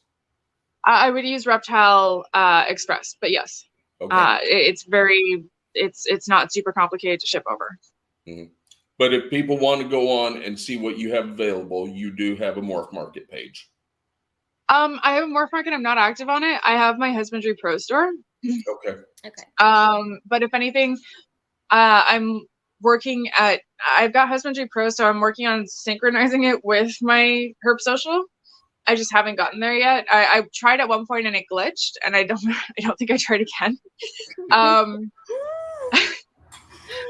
I would use Reptile Express, but yes, Okay. It's not super complicated to ship over. Mm-hmm. But if people want to go on and see what you have available, you do have a Morph Market page. I have a Morph Market. I'm not active on it. I have my Husbandry Pro store. Okay. But if anything, I've got Husbandry Pro, so I'm working on synchronizing it with my Herb Social. I just haven't gotten there yet. I tried at one point and it glitched, and I don't think I tried again.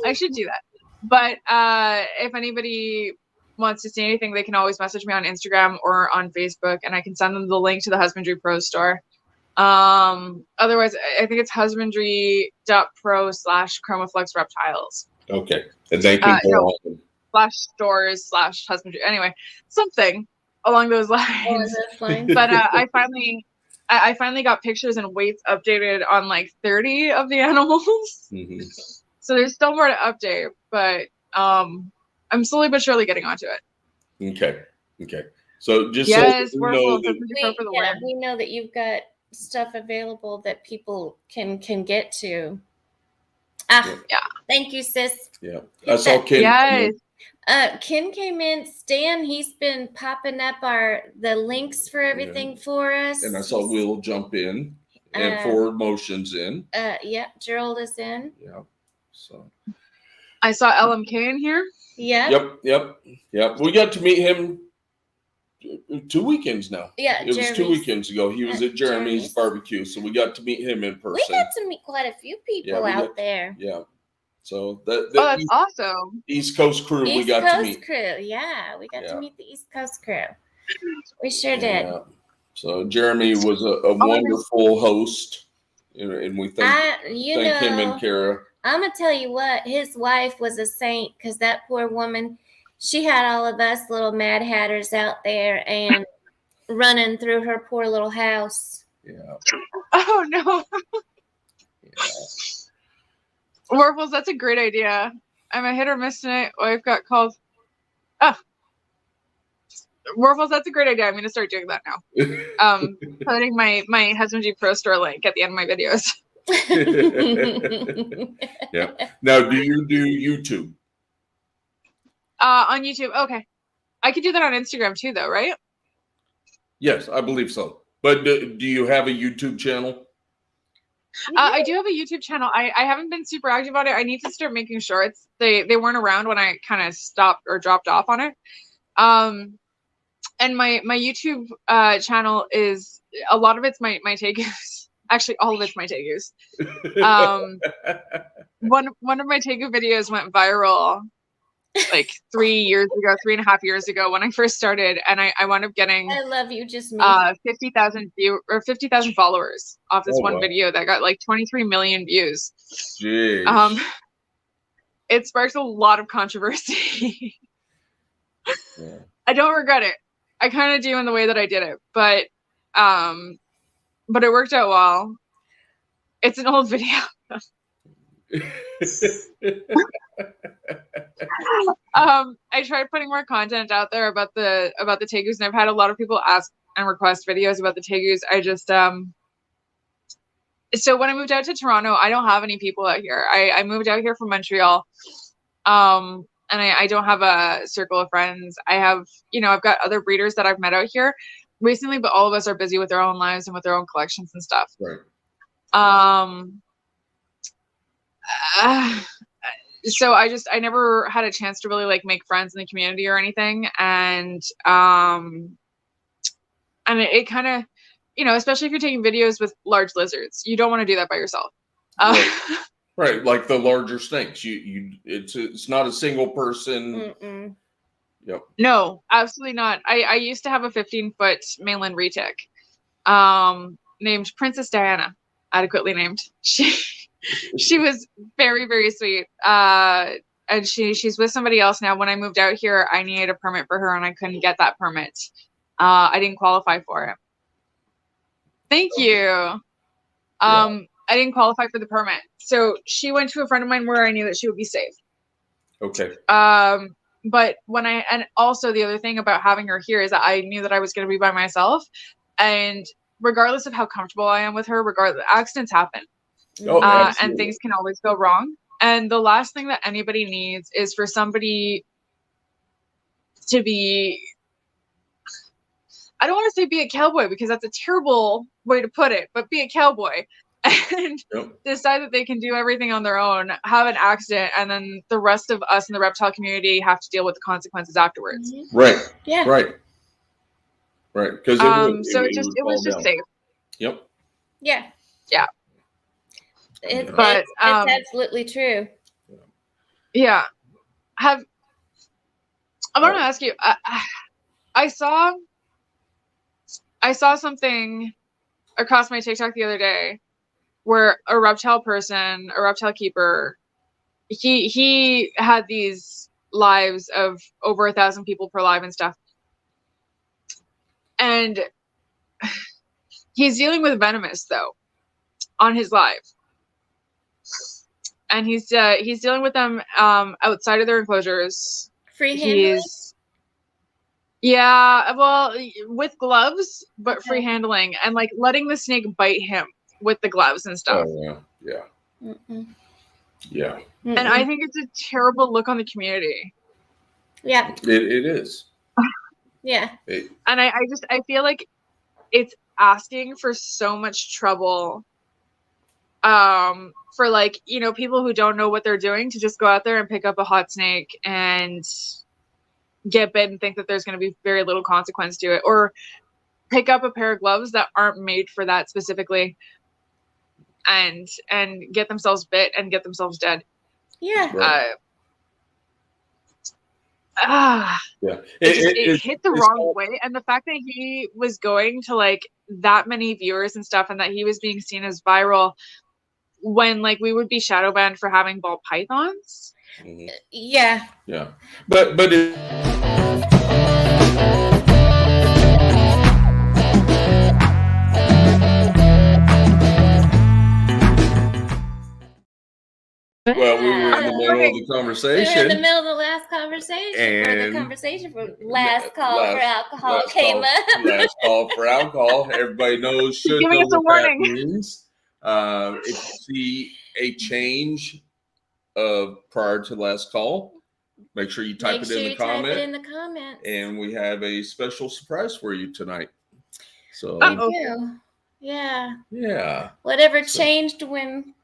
I should do that. But if anybody wants to see anything, they can always message me on Instagram or on Facebook, and I can send them the link to the Husbandry Pro store. Otherwise, I think it's husbandry.pro/Chromaflux reptiles. Okay. And they can go on. /stores/husbandry. Anyway, something along those lines. But I finally got pictures and weights updated on like 30 of the animals. Mm-hmm. So there's still more to update, but I'm slowly but surely getting onto it. Okay. So just yes, so you know that we know that you've got stuff available that people can get to. Yeah. Thank you, sis. Yeah. I saw Ken. Yes. Ken came in. Stan, he's been popping up the links for everything for us. And I saw Will jump in and forward motions in. Gerald is in. Yeah. So I saw LMK in here. Yeah. Yep. We got to meet him 2 weekends now. Yeah, it was 2 weekends ago. He was at Jeremy's barbecue, so we got to meet him in person. We got to meet quite a few people out there. Yeah. So that's awesome. East Coast crew we got to meet. East Coast crew, yeah. We got to meet the East Coast crew. We sure did. So Jeremy was a wonderful host, and we thank him and Kara. I'm going to tell you what, his wife was a saint, because that poor woman, she had all of us little Mad Hatters out there and running through her poor little house. Yeah. Oh, no. Yeah. Warbles, that's a great idea. I'm a hit or miss tonight. I've got called. Oh, Warfels, that's a great idea. I'm going to start doing that now. Putting my Husband G Pro Store link at the end of my videos. Yeah. Now, do you do YouTube? On YouTube. Okay. I could do that on Instagram too, though, right? Yes, I believe so. But do you have a YouTube channel? I do have a YouTube channel. I haven't been super active on it. I need to start making sure they weren't around when I kind of stopped or dropped off on it. And my YouTube channel is, a lot of it's my Tegus. Actually, all of it's my Tegus. One of my Tegu videos went viral like 3.5 years ago when I first started, and I wound up getting I love you, just me. 50,000 followers off this one video that got like 23 million views. Jeez. It sparked a lot of controversy. Yeah. I don't regret it. I kind of do in the way that I did it, but it worked out well. It's an old video. I tried putting more content out there about the Tegus, and I've had a lot of people ask and request videos about the Tegus. I just so when I moved out to Toronto, I don't have any people out here. I moved out here from Montreal, and I don't have a circle of friends. I have, I've got other breeders that I've met out here recently, but all of us are busy with their own lives and with their own collections and stuff. Right. So I never had a chance to really like make friends in the community or anything. And it kind of, especially if you're taking videos with large lizards, you don't want to do that by yourself. Right. Like the larger snakes, it's not a single person. Mm-mm. Yep. No, absolutely not. I used to have a 15-foot mainland retic, named Princess Diana, adequately named. She was very, very sweet. And she's with somebody else now. When I moved out here, I needed a permit for her, and I couldn't get that permit. I didn't qualify for it. Thank you. I didn't qualify for the permit. So she went to a friend of mine where I knew that she would be safe. Okay. But and also the other thing about having her here is that I knew that I was going to be by myself, and regardless of how comfortable I am with her, accidents happen. And things can always go wrong. And the last thing that anybody needs is for somebody to be, I don't want to say be a cowboy, because that's a terrible way to put it, but be a cowboy and decide that they can do everything on their own, have an accident, and then the rest of us in the reptile community have to deal with the consequences afterwards. Mm-hmm. Right. Yeah. Right. Because it was just safe. Yep. Yeah. Yeah. It's absolutely true. Yeah. I want to ask you, I saw something across my TikTok the other day where a reptile keeper, he had these lives of over 1,000 people per live and stuff. And he's dealing with venomous though on his live. And he's dealing with them outside of their enclosures. Free handling? With gloves, but free handling, and like letting the snake bite him with the gloves and stuff. Oh, yeah. Mm-mm. Yeah. Mm-mm. And I think it's a terrible look on the community. Yeah. It is. Yeah. And I feel like it's asking for so much trouble for like, people who don't know what they're doing to just go out there and pick up a hot snake and get bit and think that there's going to be very little consequence to it, or pick up a pair of gloves that aren't made for that specifically and get themselves bit and get themselves dead. Yeah. Yeah. It hit the wrong way. And the fact that he was going to like that many viewers and stuff, and that he was being seen as viral when like we would be shadow banned for having ball pythons. Mm-hmm. Yeah. Yeah. But well, we were in the middle of the conversation. We were in the middle of the last conversation, or the conversation for last call for alcohol came up. Last call for alcohol. Everybody should giving know us a what that warning. means. If you see a change prior to last call, make sure you type it in the comments. And we have a special surprise for you tonight. So we do. Yeah. Yeah. Whatever changed when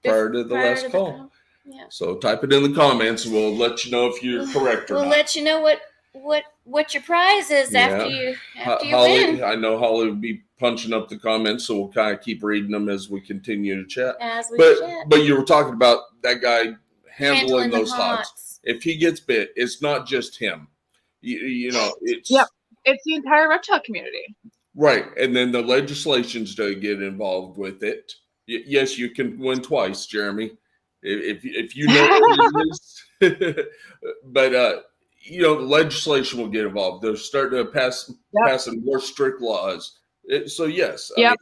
prior to the last call. Yeah. So type it in the comments and we'll let you know if you're correct or not. We'll let you know what your prize is after you Holly, win. I know Holly will be punching up the comments, so we'll kind of keep reading them as we continue to chat. But you were talking about that guy handling those hogs. If he gets bit, it's not just him. You know, it's it's the entire reptile community. Right, and then the legislations to get involved with it. Yes, you can win twice, Jeremy, if you know what it is. But you know, the legislation will get involved. They're starting to passing more strict laws. So yes, I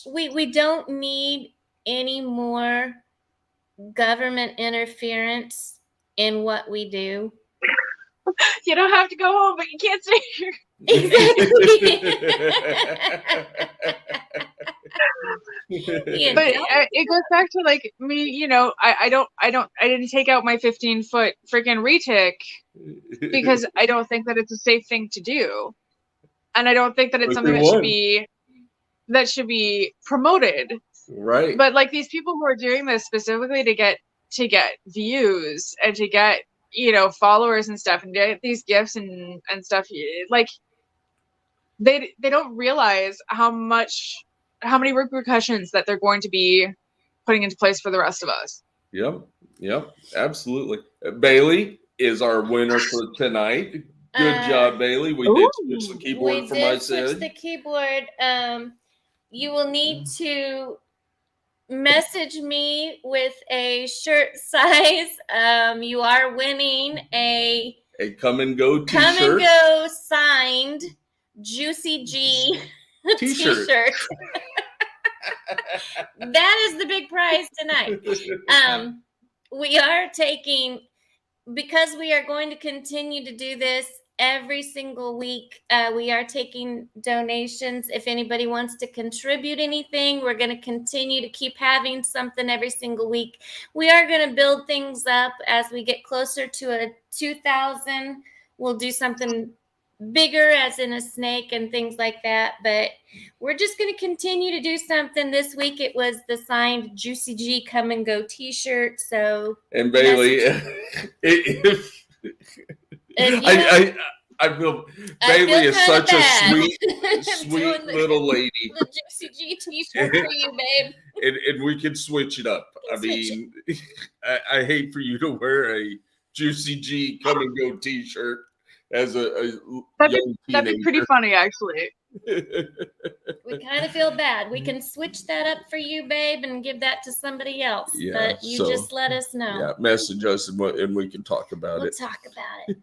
mean, we don't need any more government interference in what we do. You don't have to go home, but you can't stay here. But it goes back to like me, you know, I didn't take out my 15-foot freaking retic because I don't think that it's a safe thing to do, and I don't think that it's something that should be promoted. Right. But like these people who are doing this specifically to get views and to get, you know, followers and stuff and get these gifts and stuff, like they don't realize how many repercussions that they're going to be putting into place for the rest of us. Yep, absolutely. Bailey is our winner for tonight. Good job, Bailey. We did switch the keyboard for my side. Switch the keyboard. You will need to message me with a shirt size. You are winning a Come and Go t-shirt. Come and Go signed Juicy G t-shirt. That is the big prize tonight. We are taking, because we are going to continue to do this every single week, we are taking donations. If anybody wants to contribute anything, we're going to continue to keep having something every single week. We are going to build things up as we get closer to a 2,000. We'll do something bigger, as in a snake and things like that, but we're just going to continue to do something. This week it was the signed Juicy G Come and Go t-shirt. So, and Bailey, I feel Bailey is such a sweet little lady. The Juicy G t-shirt for you, babe. And we can switch it up. I mean, I hate for you to wear a Juicy G Come and Go t-shirt as a that'd be pretty funny, actually. We kind of feel bad. We can switch that up for you, babe, and give that to somebody else. Yeah, but you just let us know. Yeah, message us and we can talk about it. We'll talk about it.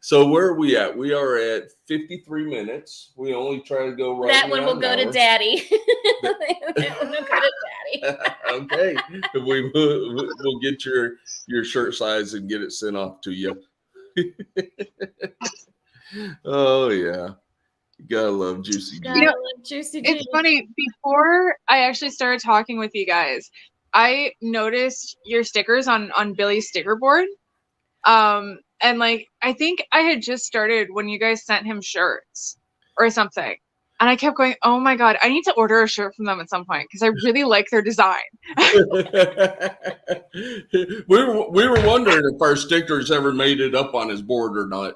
So where are we at? We are at 53 minutes. We only try to go right. That one will go to Daddy. That one will go to Daddy. Okay, we'll get your shirt size and get it sent off to you. Oh yeah, you gotta love Juicy G. You know, it's funny, before I actually started talking with you guys, I noticed your stickers on Billy's sticker board, and like I think I had just started when you guys sent him shirts or something, and I kept going, oh my god, I need to order a shirt from them at some point because I really like their design. we were wondering if our stickers ever made it up on his board or not.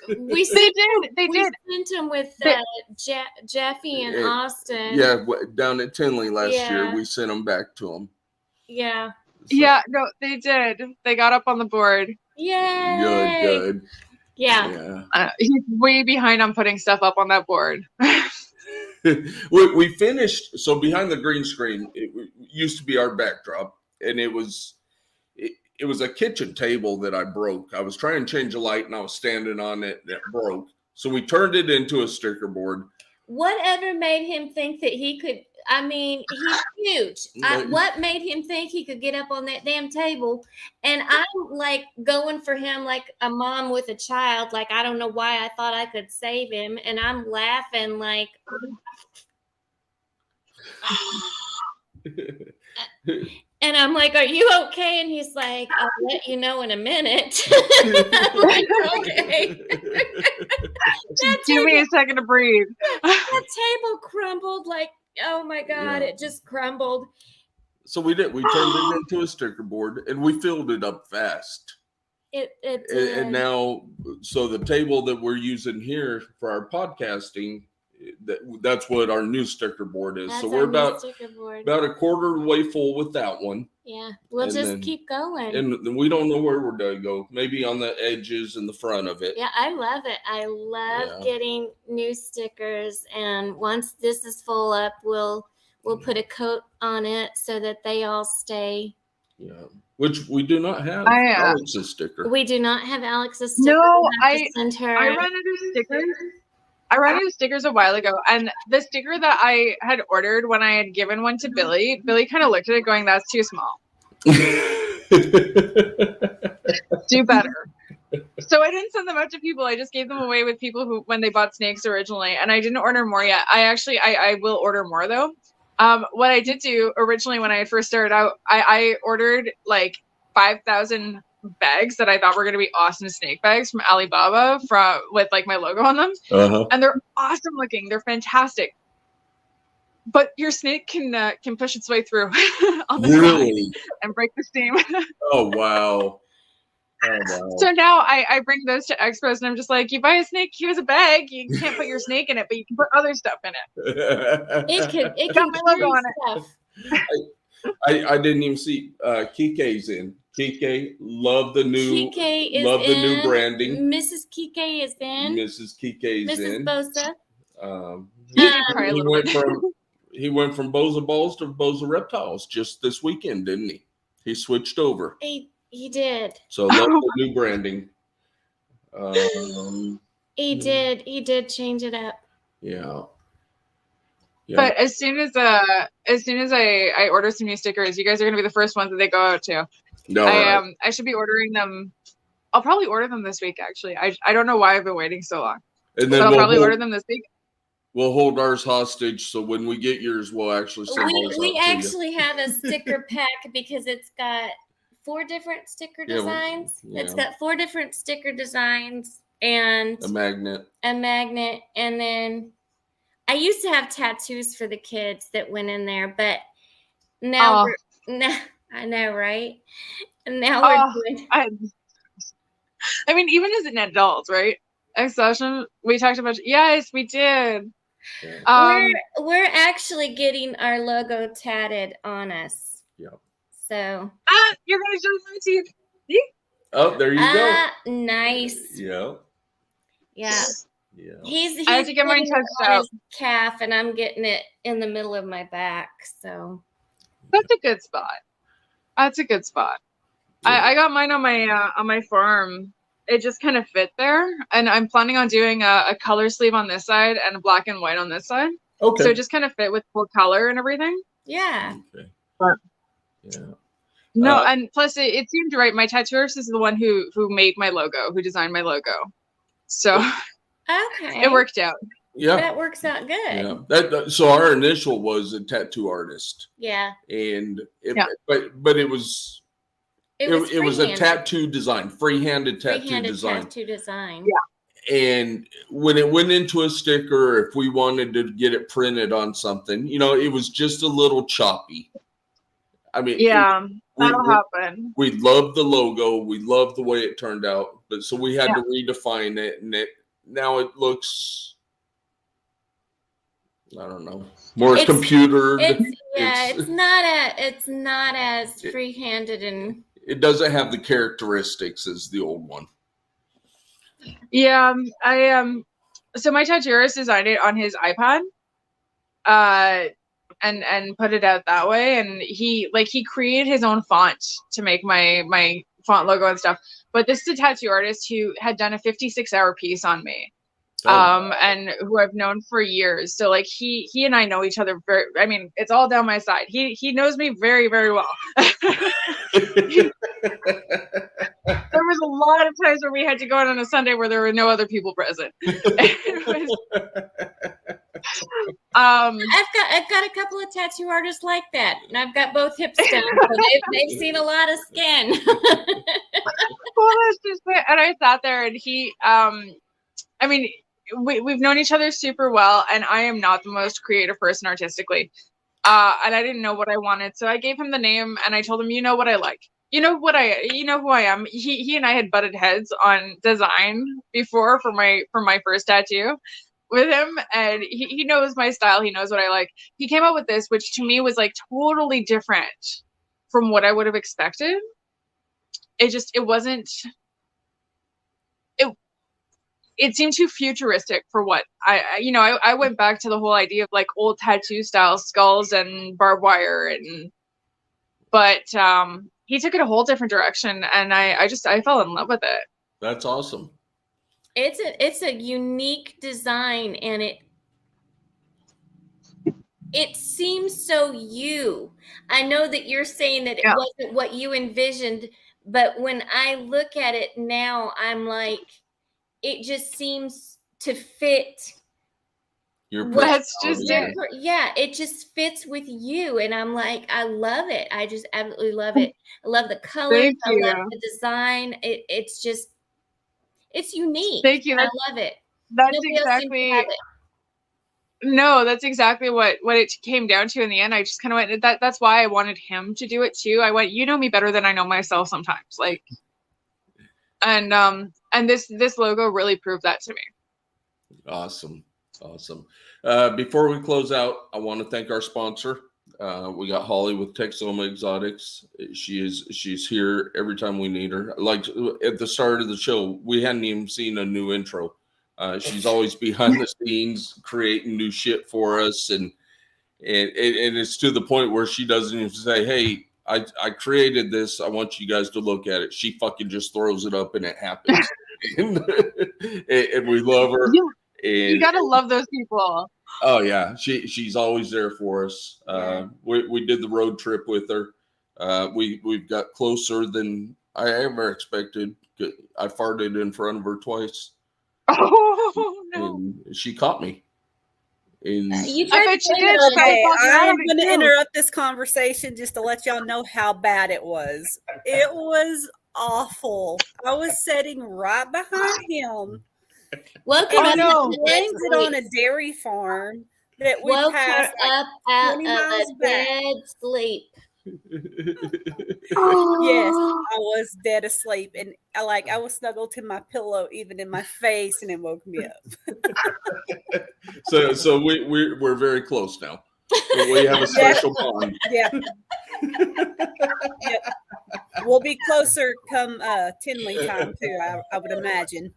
They did. We sent them with Geoffrey and Austin. Yeah, down at Tinley last year, we sent them back to him. Yeah. So. Yeah, no, they did. They got up on the board. Yay! Good. Yeah. He's way behind on putting stuff up on that board. We finished. So behind the green screen, it used to be our backdrop, and it was a kitchen table that I broke. I was trying to change a light, and I was standing on it, and it broke. So we turned it into a sticker board. Whatever made him think that he could I mean, he's huge. What made him think he could get up on that damn table? And I'm like going for him like a mom with a child. Like, I don't know why I thought I could save him. And I'm laughing like. And I'm like, are you okay? And he's like, I'll let you know in a minute. I'm like, okay. Give me a second to breathe. That table crumbled like, oh my God, it just crumbled. So we turned it into a sticker board and we filled it up fast. And now, so the table that we're using here for our podcasting, that's what our new sticker board is. So we're about a quarter of the way full with that one. Yeah, we'll just keep going. And we don't know where we're going to go. Maybe on the edges and the front of it. Yeah, I love it. I love getting new stickers. And once this is full up, we'll put a coat on it so that they all stay. Yeah, which we do not have Alex's sticker. We do not have Alex's sticker. No, I ran out of stickers. I ran out of stickers a while ago, and the sticker that I had ordered when I had given one to Billy kind of looked at it going, that's too small. Do better. So I didn't send them out to people. I just gave them away with people who, when they bought snakes originally, and I didn't order more yet. I will order more though. What I did do originally when I had first started out, I ordered like 5,000 bags that I thought were going to be awesome snake bags from Alibaba with like my logo on them. And they're awesome looking. They're fantastic. But your snake can push its way through on the side and break the steam. Oh, wow. Oh, wow. So now I bring those to expos and I'm just like, you buy a snake, here's a bag. You can't put your snake in it, but you can put other stuff in it. It got my logo on it. I didn't even see Kike's in. Kike, love the new branding. Mrs. Kike is in. Mrs. Kike's in. Mrs. Bosa. He went from Bosa Balls to Bosa Reptiles just this weekend, didn't he? He switched over. He did. So love the new branding. He did change it up. Yeah. But as soon as I order some new stickers, you guys are gonna be the first ones that they go out to. No, I should be ordering them. I'll probably order them this week. Actually, I don't know why I've been waiting so long. And then I'll probably order them this week. We'll hold ours hostage, so when we get yours, we'll actually send those We out actually have a sticker pack because it's got 4 different sticker designs. It's got 4 different sticker designs and a magnet, and then I used to have tattoos for the kids that went in there, but now I know, right? And now we're doing. I mean, even as an adult, right? Accession, we talked about. Yes, we did. We're actually getting our logo tatted on us. Yep. So. You're gonna show them to you. Oh, there you go. Nice. Yeah. Yeah. Yeah. He's I have to get mine touched on out. his calf, and I'm getting it in the middle of my back. So. That's a good spot. Yeah. I got mine on my forearm. It just kind of fit there, and I'm planning on doing a color sleeve on this side and a black and white on this side. Okay. So it just kind of fit with full color and everything. Yeah. Okay. But yeah. No, and plus it seemed right. My tattoo artist is the one who made my logo, who designed my logo. So okay, it worked out. Yeah, that works out good. Yeah, so our initial was a tattoo artist. Yeah, and but it was a tattoo design, freehanded tattoo design. Yeah. And when it went into a sticker, if we wanted to get it printed on something, it was just a little choppy. I mean, that'll happen. We loved the logo. We loved the way it turned out, but so we had to redefine it, and now it looks, I don't know, more computered. It's not as free-handed, and it doesn't have the characteristics as the old one. Yeah, so my tattoo artist designed it on his iPad, and put it out that way, and he created his own font to make my font logo and stuff. But this is a tattoo artist who had done a 56-hour piece on me, and who I've known for years. So like he and I know each other very, I mean, it's all down my side. He knows me very, very well. There was a lot of times where we had to go out on a Sunday where there were no other people present. I've got a couple of tattoo artists like that, and I've got both hips done, so they've seen a lot of skin. Well, that's just it. And I sat there, and he, I mean, we've known each other super well, and I am not the most creative person artistically, and I didn't know what I wanted, so I gave him the name, and I told him, you know what I like. You know who I am. He and I had butted heads on design before for my first tattoo with him, and he knows my style. He knows what I like. He came up with this, which to me was like totally different from what I would have expected. It wasn't. It seemed too futuristic for what I went back to the whole idea of like old tattoo style skulls and barbed wire, but he took it a whole different direction, and I fell in love with it. That's awesome. It's a unique design, and it seems so you. I know that you're saying that it wasn't what you envisioned, but when I look at it now, I'm like, it just seems to fit. That's just it. Yeah, it just fits with you, and I'm like, I love it. I just absolutely love it. I love the colors. I love the design. It's just, it's unique. Thank you. I love it. That's exactly. No, that's exactly what it came down to in the end. I just kind of went. That's why I wanted him to do it too. I went, you know me better than I know myself sometimes. Like, and this logo really proved that to me. Awesome. Before we close out, I want to thank our sponsor. We got Holly with Texoma Exotics. She's here every time we need her. Like at the start of the show, we hadn't even seen a new intro. She's always behind the scenes creating new shit for us, and it's to the point where she doesn't even say, "Hey, I created this. I want you guys to look at it." She fucking just throws it up, and it happens. and we love her. You gotta love those people. Oh yeah, she's always there for us. We did the road trip with her. We've got closer than I ever expected. I farted in front of her twice. Oh no! And she caught me. And I bet she did. Okay, I'm going to interrupt this conversation just to let y'all know how bad it was. It was awful. I was sitting right behind him. Woke him up it on a dairy farm that we passed up out of a dead sleep. Yes, I was dead asleep, and I was snuggled to my pillow, even in my face, and it woke me up. So we're very close now. We have a special bond. Yeah. We'll be closer come Tinley time too. I would imagine.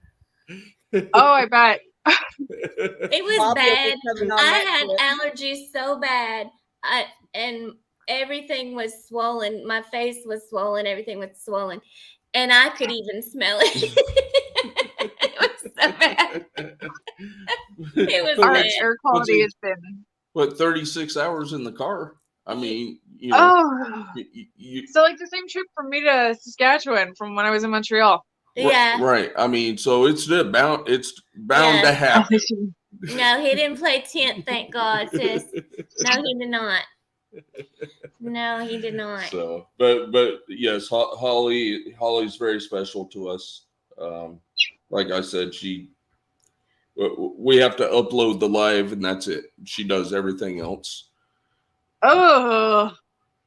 Oh, I bet. It was bad. I had allergies so bad, and everything was swollen. My face was swollen. Everything was swollen, and I could even smell it. It was so bad. It was Our bad. air quality has been 36 hours in the car. I mean, so like the same trip from me to Saskatchewan from when I was in Montreal. Yeah. Right. I mean, so it's bound to happen. No, he didn't play tent, thank God, sis. No, he did not. No, he did not. So, but yes, Holly's very special to us. Like I said, we have to upload the live, and that's it. She does everything else. Oh,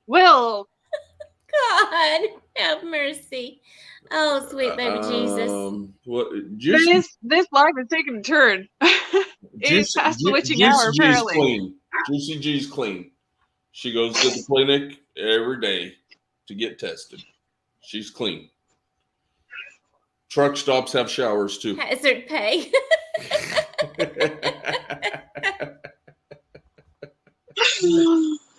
Will. God, have mercy. Oh, sweet baby Jesus. This live is taking a turn. It's past the witching hour, apparently. Clean. Juicy G's clean. She goes to the clinic every day to get tested. She's clean. Truck stops have showers too. Hazard pay.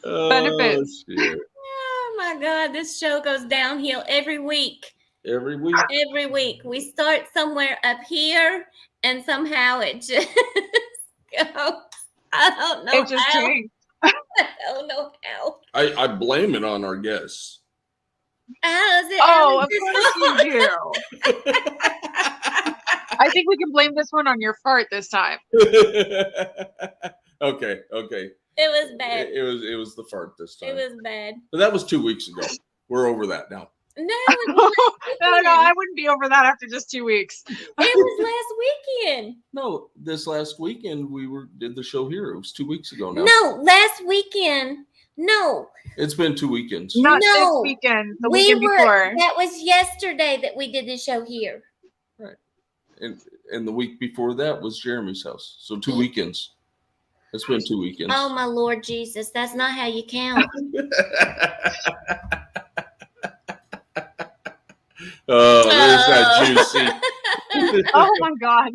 Benefits. Oh my God, this show goes downhill every week. Every week. Every week. We start somewhere up here, and somehow it just goes. I don't know It just how. changed. I don't know how. I blame it on our guests. How is it? Oh, of course you do. I think we can blame this one on your fart this time. Okay. It was bad. It was the fart this time. It was bad. But that was 2 weeks ago. We're over that now. No, it was last No, I weekend. wouldn't be over that after just 2 weeks. It was last weekend. No, this last weekend we did the show here. It was 2 weeks ago now. No, last weekend. No, It's been 2 weekends. Not No. this weekend, the we weekend were. before. That was yesterday that we did the show here. And the week before that was Jeremy's house. So 2 weekends. It's been 2 weekends. Oh my Lord Jesus, that's not how you count. Oh, there's that juicy. Oh my God.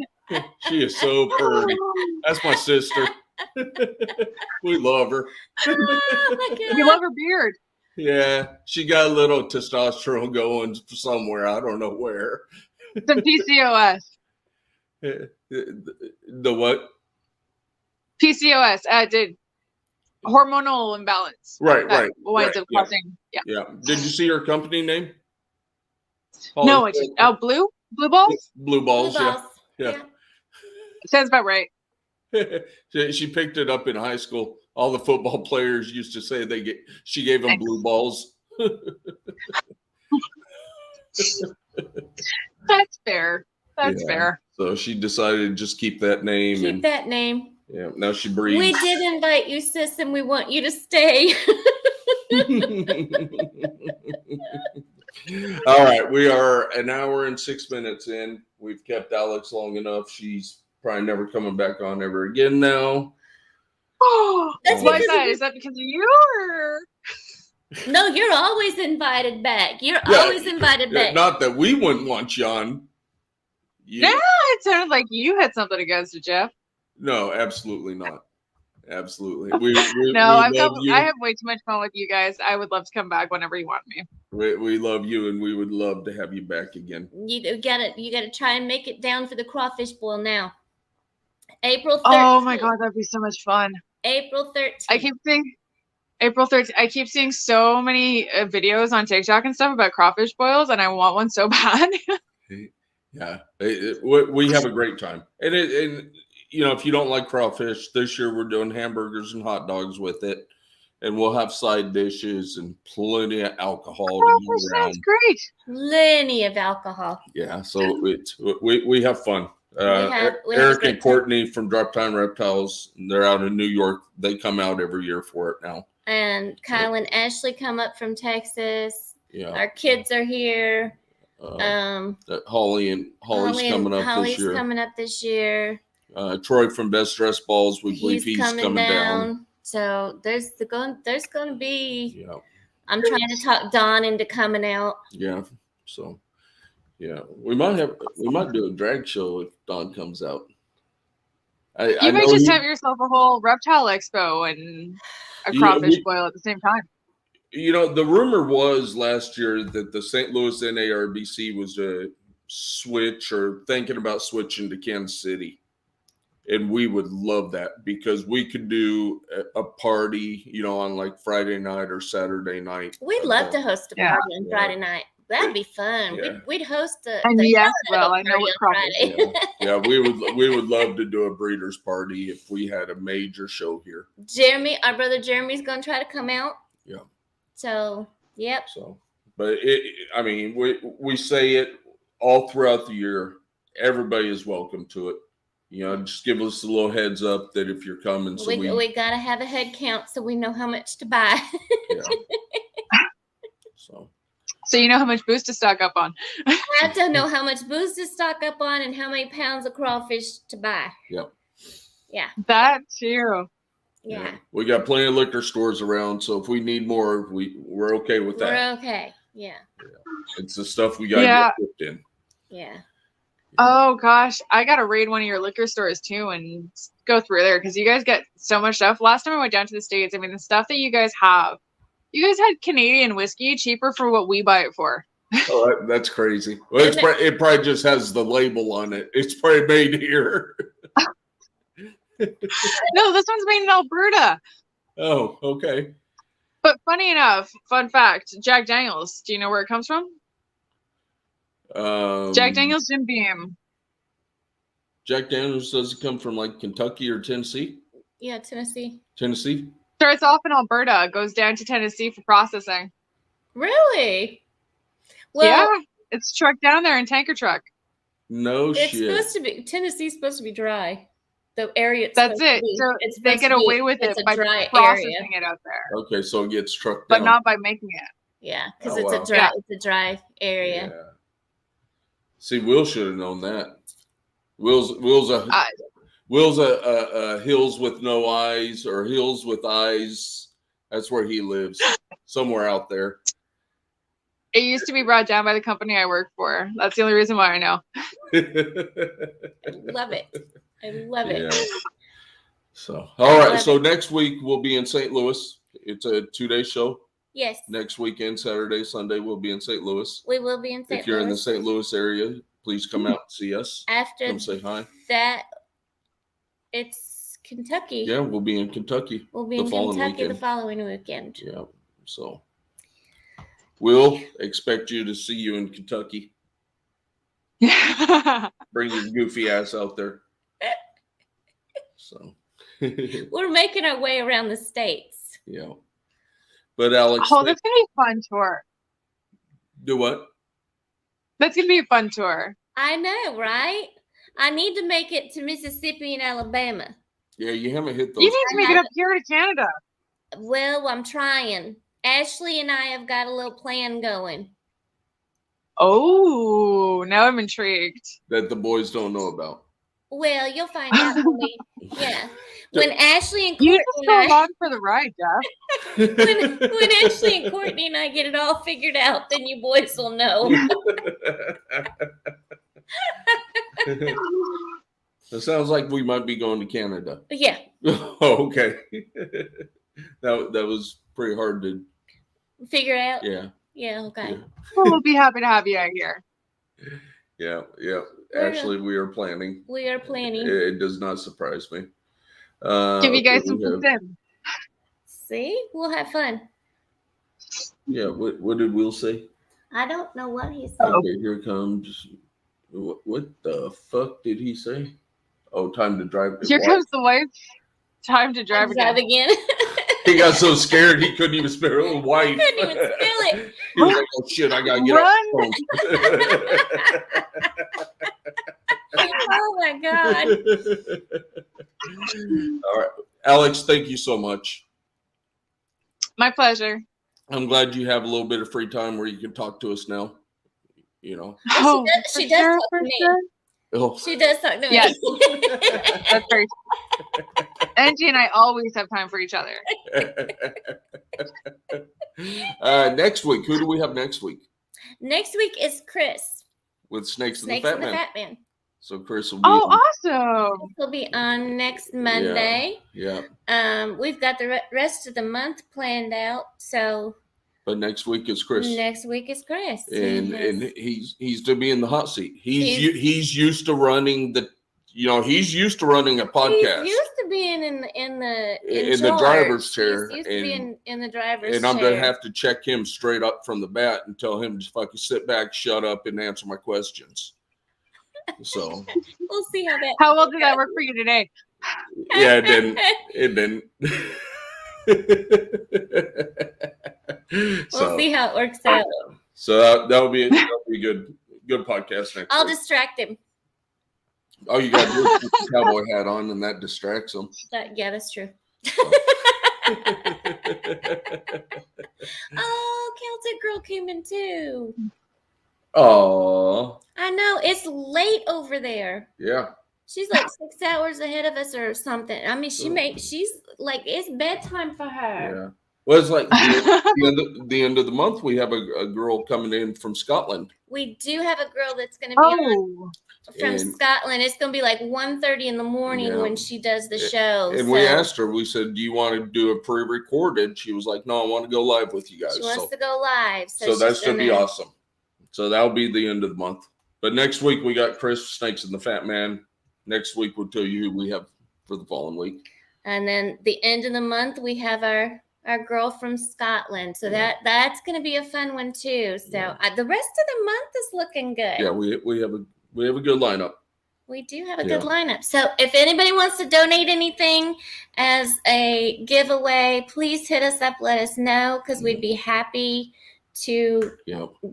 She is so pretty. That's my sister. We love her. Oh my You God. love her beard. Yeah, she got a little testosterone going somewhere. I don't know where. Some PCOS. The what? PCOS. Did hormonal imbalance. Right, That right. winds right, up yeah, causing. Yeah. yeah. Did you see her company name? No, it's blue balls. Blue balls. Blue Yeah. balls. Yeah. Sounds about right. She picked it up in high school. All the football players used to say she gave them blue balls. That's fair. That's Yeah. fair. So she decided to just keep that name. Keep and that name. yeah, now she breathes. We did invite you, sis, and we want you to stay. All right, we are an hour and 6 minutes in. We've kept Alex long enough. She's probably never coming back on ever again now. Oh, That's why is because that? of Is that because of you? Or? No, you're always invited back. You're Yeah, always invited back. Not that we wouldn't want you on. Yeah, it sounded like you had something against it, Jeff. No, absolutely not. Absolutely. No, we I love you. have way too much fun with you guys. I would love to come back whenever you want me. We love you, and we would love to have you back again. You gotta try and make it down for the crawfish boil now. April 13th. Oh my God, that'd be so much fun. April 13th. I keep seeing April 13th. I keep seeing so many videos on TikTok and stuff about crawfish boils, and I want one so bad. Yeah, we have a great time, and you know, if you don't like crawfish, this year we're doing hamburgers and hot dogs with it, and we'll have side dishes and plenty of alcohol to Crawfish go around. sounds great. Plenty of alcohol. Yeah, so we have fun. We have a Eric great and Courtney from Reptiles, they're out in New York. They come out every year for it now. And Kyle and Ashley come up from Texas. Yeah, Our kids are here. Holly's coming up Holly's this year. coming up this year. Troy from Best Dress Balls, we believe he's coming down. So there's going to be. Yeah. I'm trying to talk Dawn into coming out. Yeah. So, yeah, we might do a drag show if Dawn comes out. You might just have yourself a whole reptile expo and a crawfish boil at the same time. You know, the rumor was last year that the St. Louis NARBC was to switch or thinking about switching to Kansas City. And we would love that because we could do a party, you know, on like Friday night or Saturday night. We'd love to host a party on Friday night. That'd be fun. Yeah. We'd host a. And yes, well, I know party what on crawfish Friday. Yeah, we would love to do a breeders party if we had a major show here. Jeremy, our brother Jeremy's going to try to come out. Yeah. So, yep. So, but I mean, we say it all throughout the year. Everybody is welcome to it. You know, just give us a little heads up that if you're coming, so we got to have a head count so we know how much to buy. Yeah. So you know how much booze to stock up on. I have to know how much booze to stock up on and how many pounds of crawfish to buy. Yep. Yeah. That too. Yeah. We got plenty of liquor stores around, so if we need more, we're okay with that. We're okay. Yeah. It's the stuff we got to get cooked in. Yeah. Oh gosh, I gotta raid one of your liquor stores too and go through there because you guys get so much stuff. Last time I went down to the States, I mean, the stuff that you guys had Canadian whiskey cheaper for what we buy it for. Oh, that's crazy. Well, it probably just has the label on it. It's probably made here. No, this one's made in Alberta. Oh, okay. But funny enough, fun fact, Jack Daniels, do you know where it comes from? Jack Daniels Jim Beam. Jack Daniels, does it come from like Kentucky or Tennessee? Yeah, Tennessee. Tennessee? Starts off in Alberta, goes down to Tennessee for processing. Really? Well, Yeah, it's trucked down there in tanker truck. No it's shit. supposed to be, Tennessee's supposed to be dry. The area it's That's supposed to it. be, So it's they supposed get to be- away with it's it a by dry processing area. it out there, Okay, so it gets trucked but down. not by making it. Yeah, because Oh, it's wow. a dry, Yeah. it's a dry area. Yeah. See, Will should have known that. Will's a hills with no eyes or hills with eyes. That's where he lives, somewhere out there. It used to be brought down by the company I work for. That's the only reason why I know. I love it. I love it. Yeah. So, all right. Love So it. next week we'll be in St. Louis. It's a 2-day show. Yes, Next weekend, Saturday, Sunday, we'll be in St. Louis. we will be in St. If you're in the Louis. St. Louis area, please come out and see us. After Come say hi. that, it's Kentucky. Yeah, we'll be in Kentucky. We'll be the in following Kentucky weekend. the following weekend. Yeah. So we'll expect you to see you in Kentucky. Bring your goofy ass out there. So We're making our way around the states. yeah. But Alex, Oh, that's gonna be a fun tour. do what? That's gonna be a fun tour. I know, right? I need to make it to Mississippi and Alabama. Yeah, you haven't hit those. You need to make it up here to Canada. Well, I'm trying. Ashley and I have got a little plan going. Oh, now I'm intrigued. That the boys don't know about. Well, you'll find out when we, yeah. When Ashley and You Courtney just and go I, along for the ride, Jeff. when Ashley and Courtney and I get it all figured out, then you boys will know. It sounds like we might be going to Canada. Yeah. Oh, okay. That was pretty hard to. Figure out. Yeah. Yeah. Okay. Yeah. Well, we'll be happy to have you out here. Yeah. We're Actually, we are planning. We are planning. It does not surprise me. Give you guys okay, some we have- tips. See, we'll have fun. Yeah. What did Will say? I don't know what he said. Okay, here comes. What the fuck did he say? Oh, time to drive. Here comes the wife. Time to drive Drive again. again. He got so scared he couldn't even spell it. Oh, wife. Couldn't even spell it. He was like, "Oh shit, I gotta get Run. off the Oh my God. phone." All right, Alex, thank you so much. My pleasure. I'm glad you have a little bit of free time where you can talk to us now. You know. Oh, She for does sure, talk for to me. sure. Oh, She does talk to me. Yes. That's very Angie and I always have time for each other. next week, who do we have next week? Next week is Chris. With Snakes and Snakes the Fat and the Man. Fat Man. So Chris will be. Oh, awesome. He'll be on next Monday. Yeah. We've got the rest of the month planned out. So But next week is Chris. next week is Chris. And he's to be in the hot seat. He's He's used to running he's used to running a podcast. He's used to being in In the charge. driver's chair, He's used to be in the driver's and chair. I'm gonna have to check him straight up from the bat and tell him to fucking sit back, shut up, and answer my questions. So We'll see how that. How well did that work for you today? yeah, it didn't. We'll see how it works out. So that'll be a good podcast next I'll week. distract him. All you gotta do is put the cowboy hat on, and that distracts him. Yeah, that's true. Oh, Celtic Girl came in too. Oh, I know it's late over there. yeah. She's like 6 hours ahead of us or something. I mean, she's like it's bedtime for her. Yeah. Well, it's like the end of the month. We have a girl coming in from Scotland. We do have a girl that's going to be on from And- Scotland. It's going to be like 1:30 in the morning Yeah. when she does the show. And we asked her. We said, "Do you want to do a pre-recorded?" She was like, "No, I want to go live with you guys." She wants So to go live. that's she's gonna be awesome. So that'll be the end of the month. But next week we got Chris, Snakes, and the Fat Man. Next week we'll tell you who we have for the following week. And then the end of the month we have our girl from Scotland. So that's going to be a fun one too. So the rest of the month is looking good. Yeah, we have a good lineup. We do have a good lineup. So if anybody wants to donate anything as a giveaway, please hit us up. Let us know, because we'd be happy to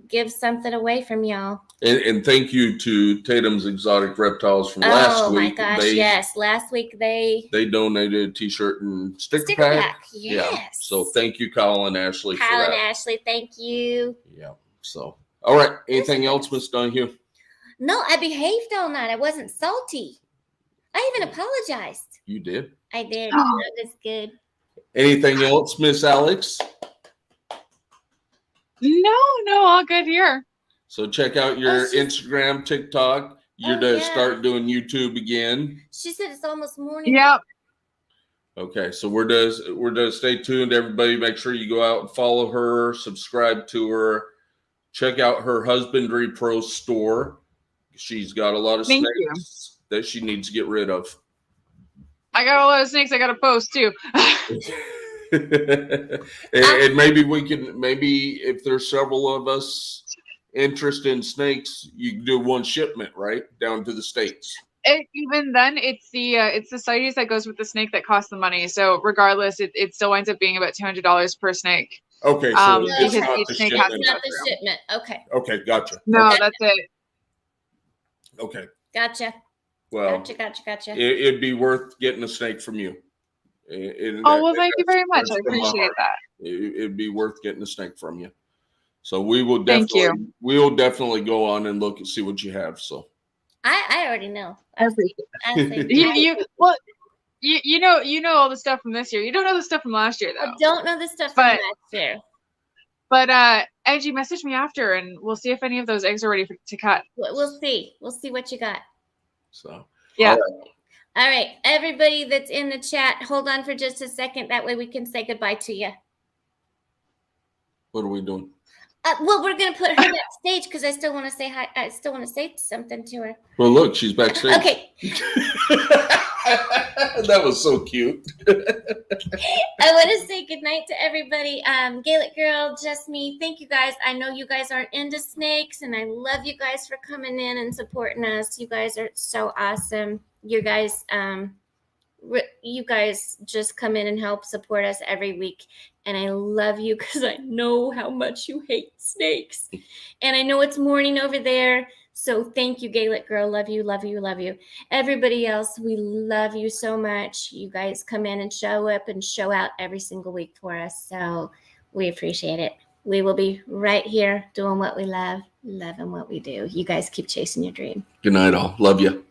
give something away from y'all. And thank you to Tatum's Exotic Reptiles from last week. Oh my gosh, yes. Last week they donated a t-shirt and sticker pack. Yes. Yeah. So thank you, Kyle and Ashley, for that. Kyle and Ashley, thank you. Yeah. So, all right. Anything else, Miss Donahue? No, I behaved all night. I wasn't salty. I even apologized. You did? I did. That was good. Anything else, Miss Alex? No, all good here. So check out your Instagram, TikTok. You're to start doing YouTube again. She said it's almost morning. Yep. Okay, so we're to stay tuned. Everybody, make sure you go out and follow her, subscribe to her, check out her Husbandry Pro store. She's got a lot of snakes that she needs to get rid of. I got a lot of snakes I got to post too. and maybe if there's several of us interested in snakes, you can do one shipment right down to the States. Even then, it's the CITES that goes with the snake that costs the money. So regardless, it still winds up being about $200 per snake. Okay, so because each snake has not the shipment. Okay. Okay, gotcha. No, that's it. Okay. Gotcha. Well, gotcha. It'd be worth getting a snake from you. Thank you very much. I appreciate that. It'd be worth getting a snake from you. So we will definitely go on and look and see what you have. So I already know. I appreciate it. You know all the stuff from this year. You don't know the stuff from last year, though. I don't know the stuff from last year. But Angie, message me after, and we'll see if any of those eggs are ready to cut. We'll see. We'll see what you got. So yeah. All right, everybody that's in the chat, hold on for just a second. That way we can say goodbye to you. What are we doing? Well, we're gonna put her backstage because I still want to say hi. I still want to say something to her. Well, look, she's backstage. Okay. That was so cute. I want to say goodnight to everybody. Gaelic Girl, Just Me, thank you guys. I know you guys aren't into snakes, and I love you guys for coming in and supporting us. You guys are so awesome. You guys just come in and help support us every week. And I love you because I know how much you hate snakes. And I know it's morning over there. So thank you, Gaelic Girl. Love you, love you, love you. Everybody else, we love you so much. You guys come in and show up and show out every single week for us. So we appreciate it. We will be right here doing what we love, loving what we do. You guys keep chasing your dream. Good night, all. Love you.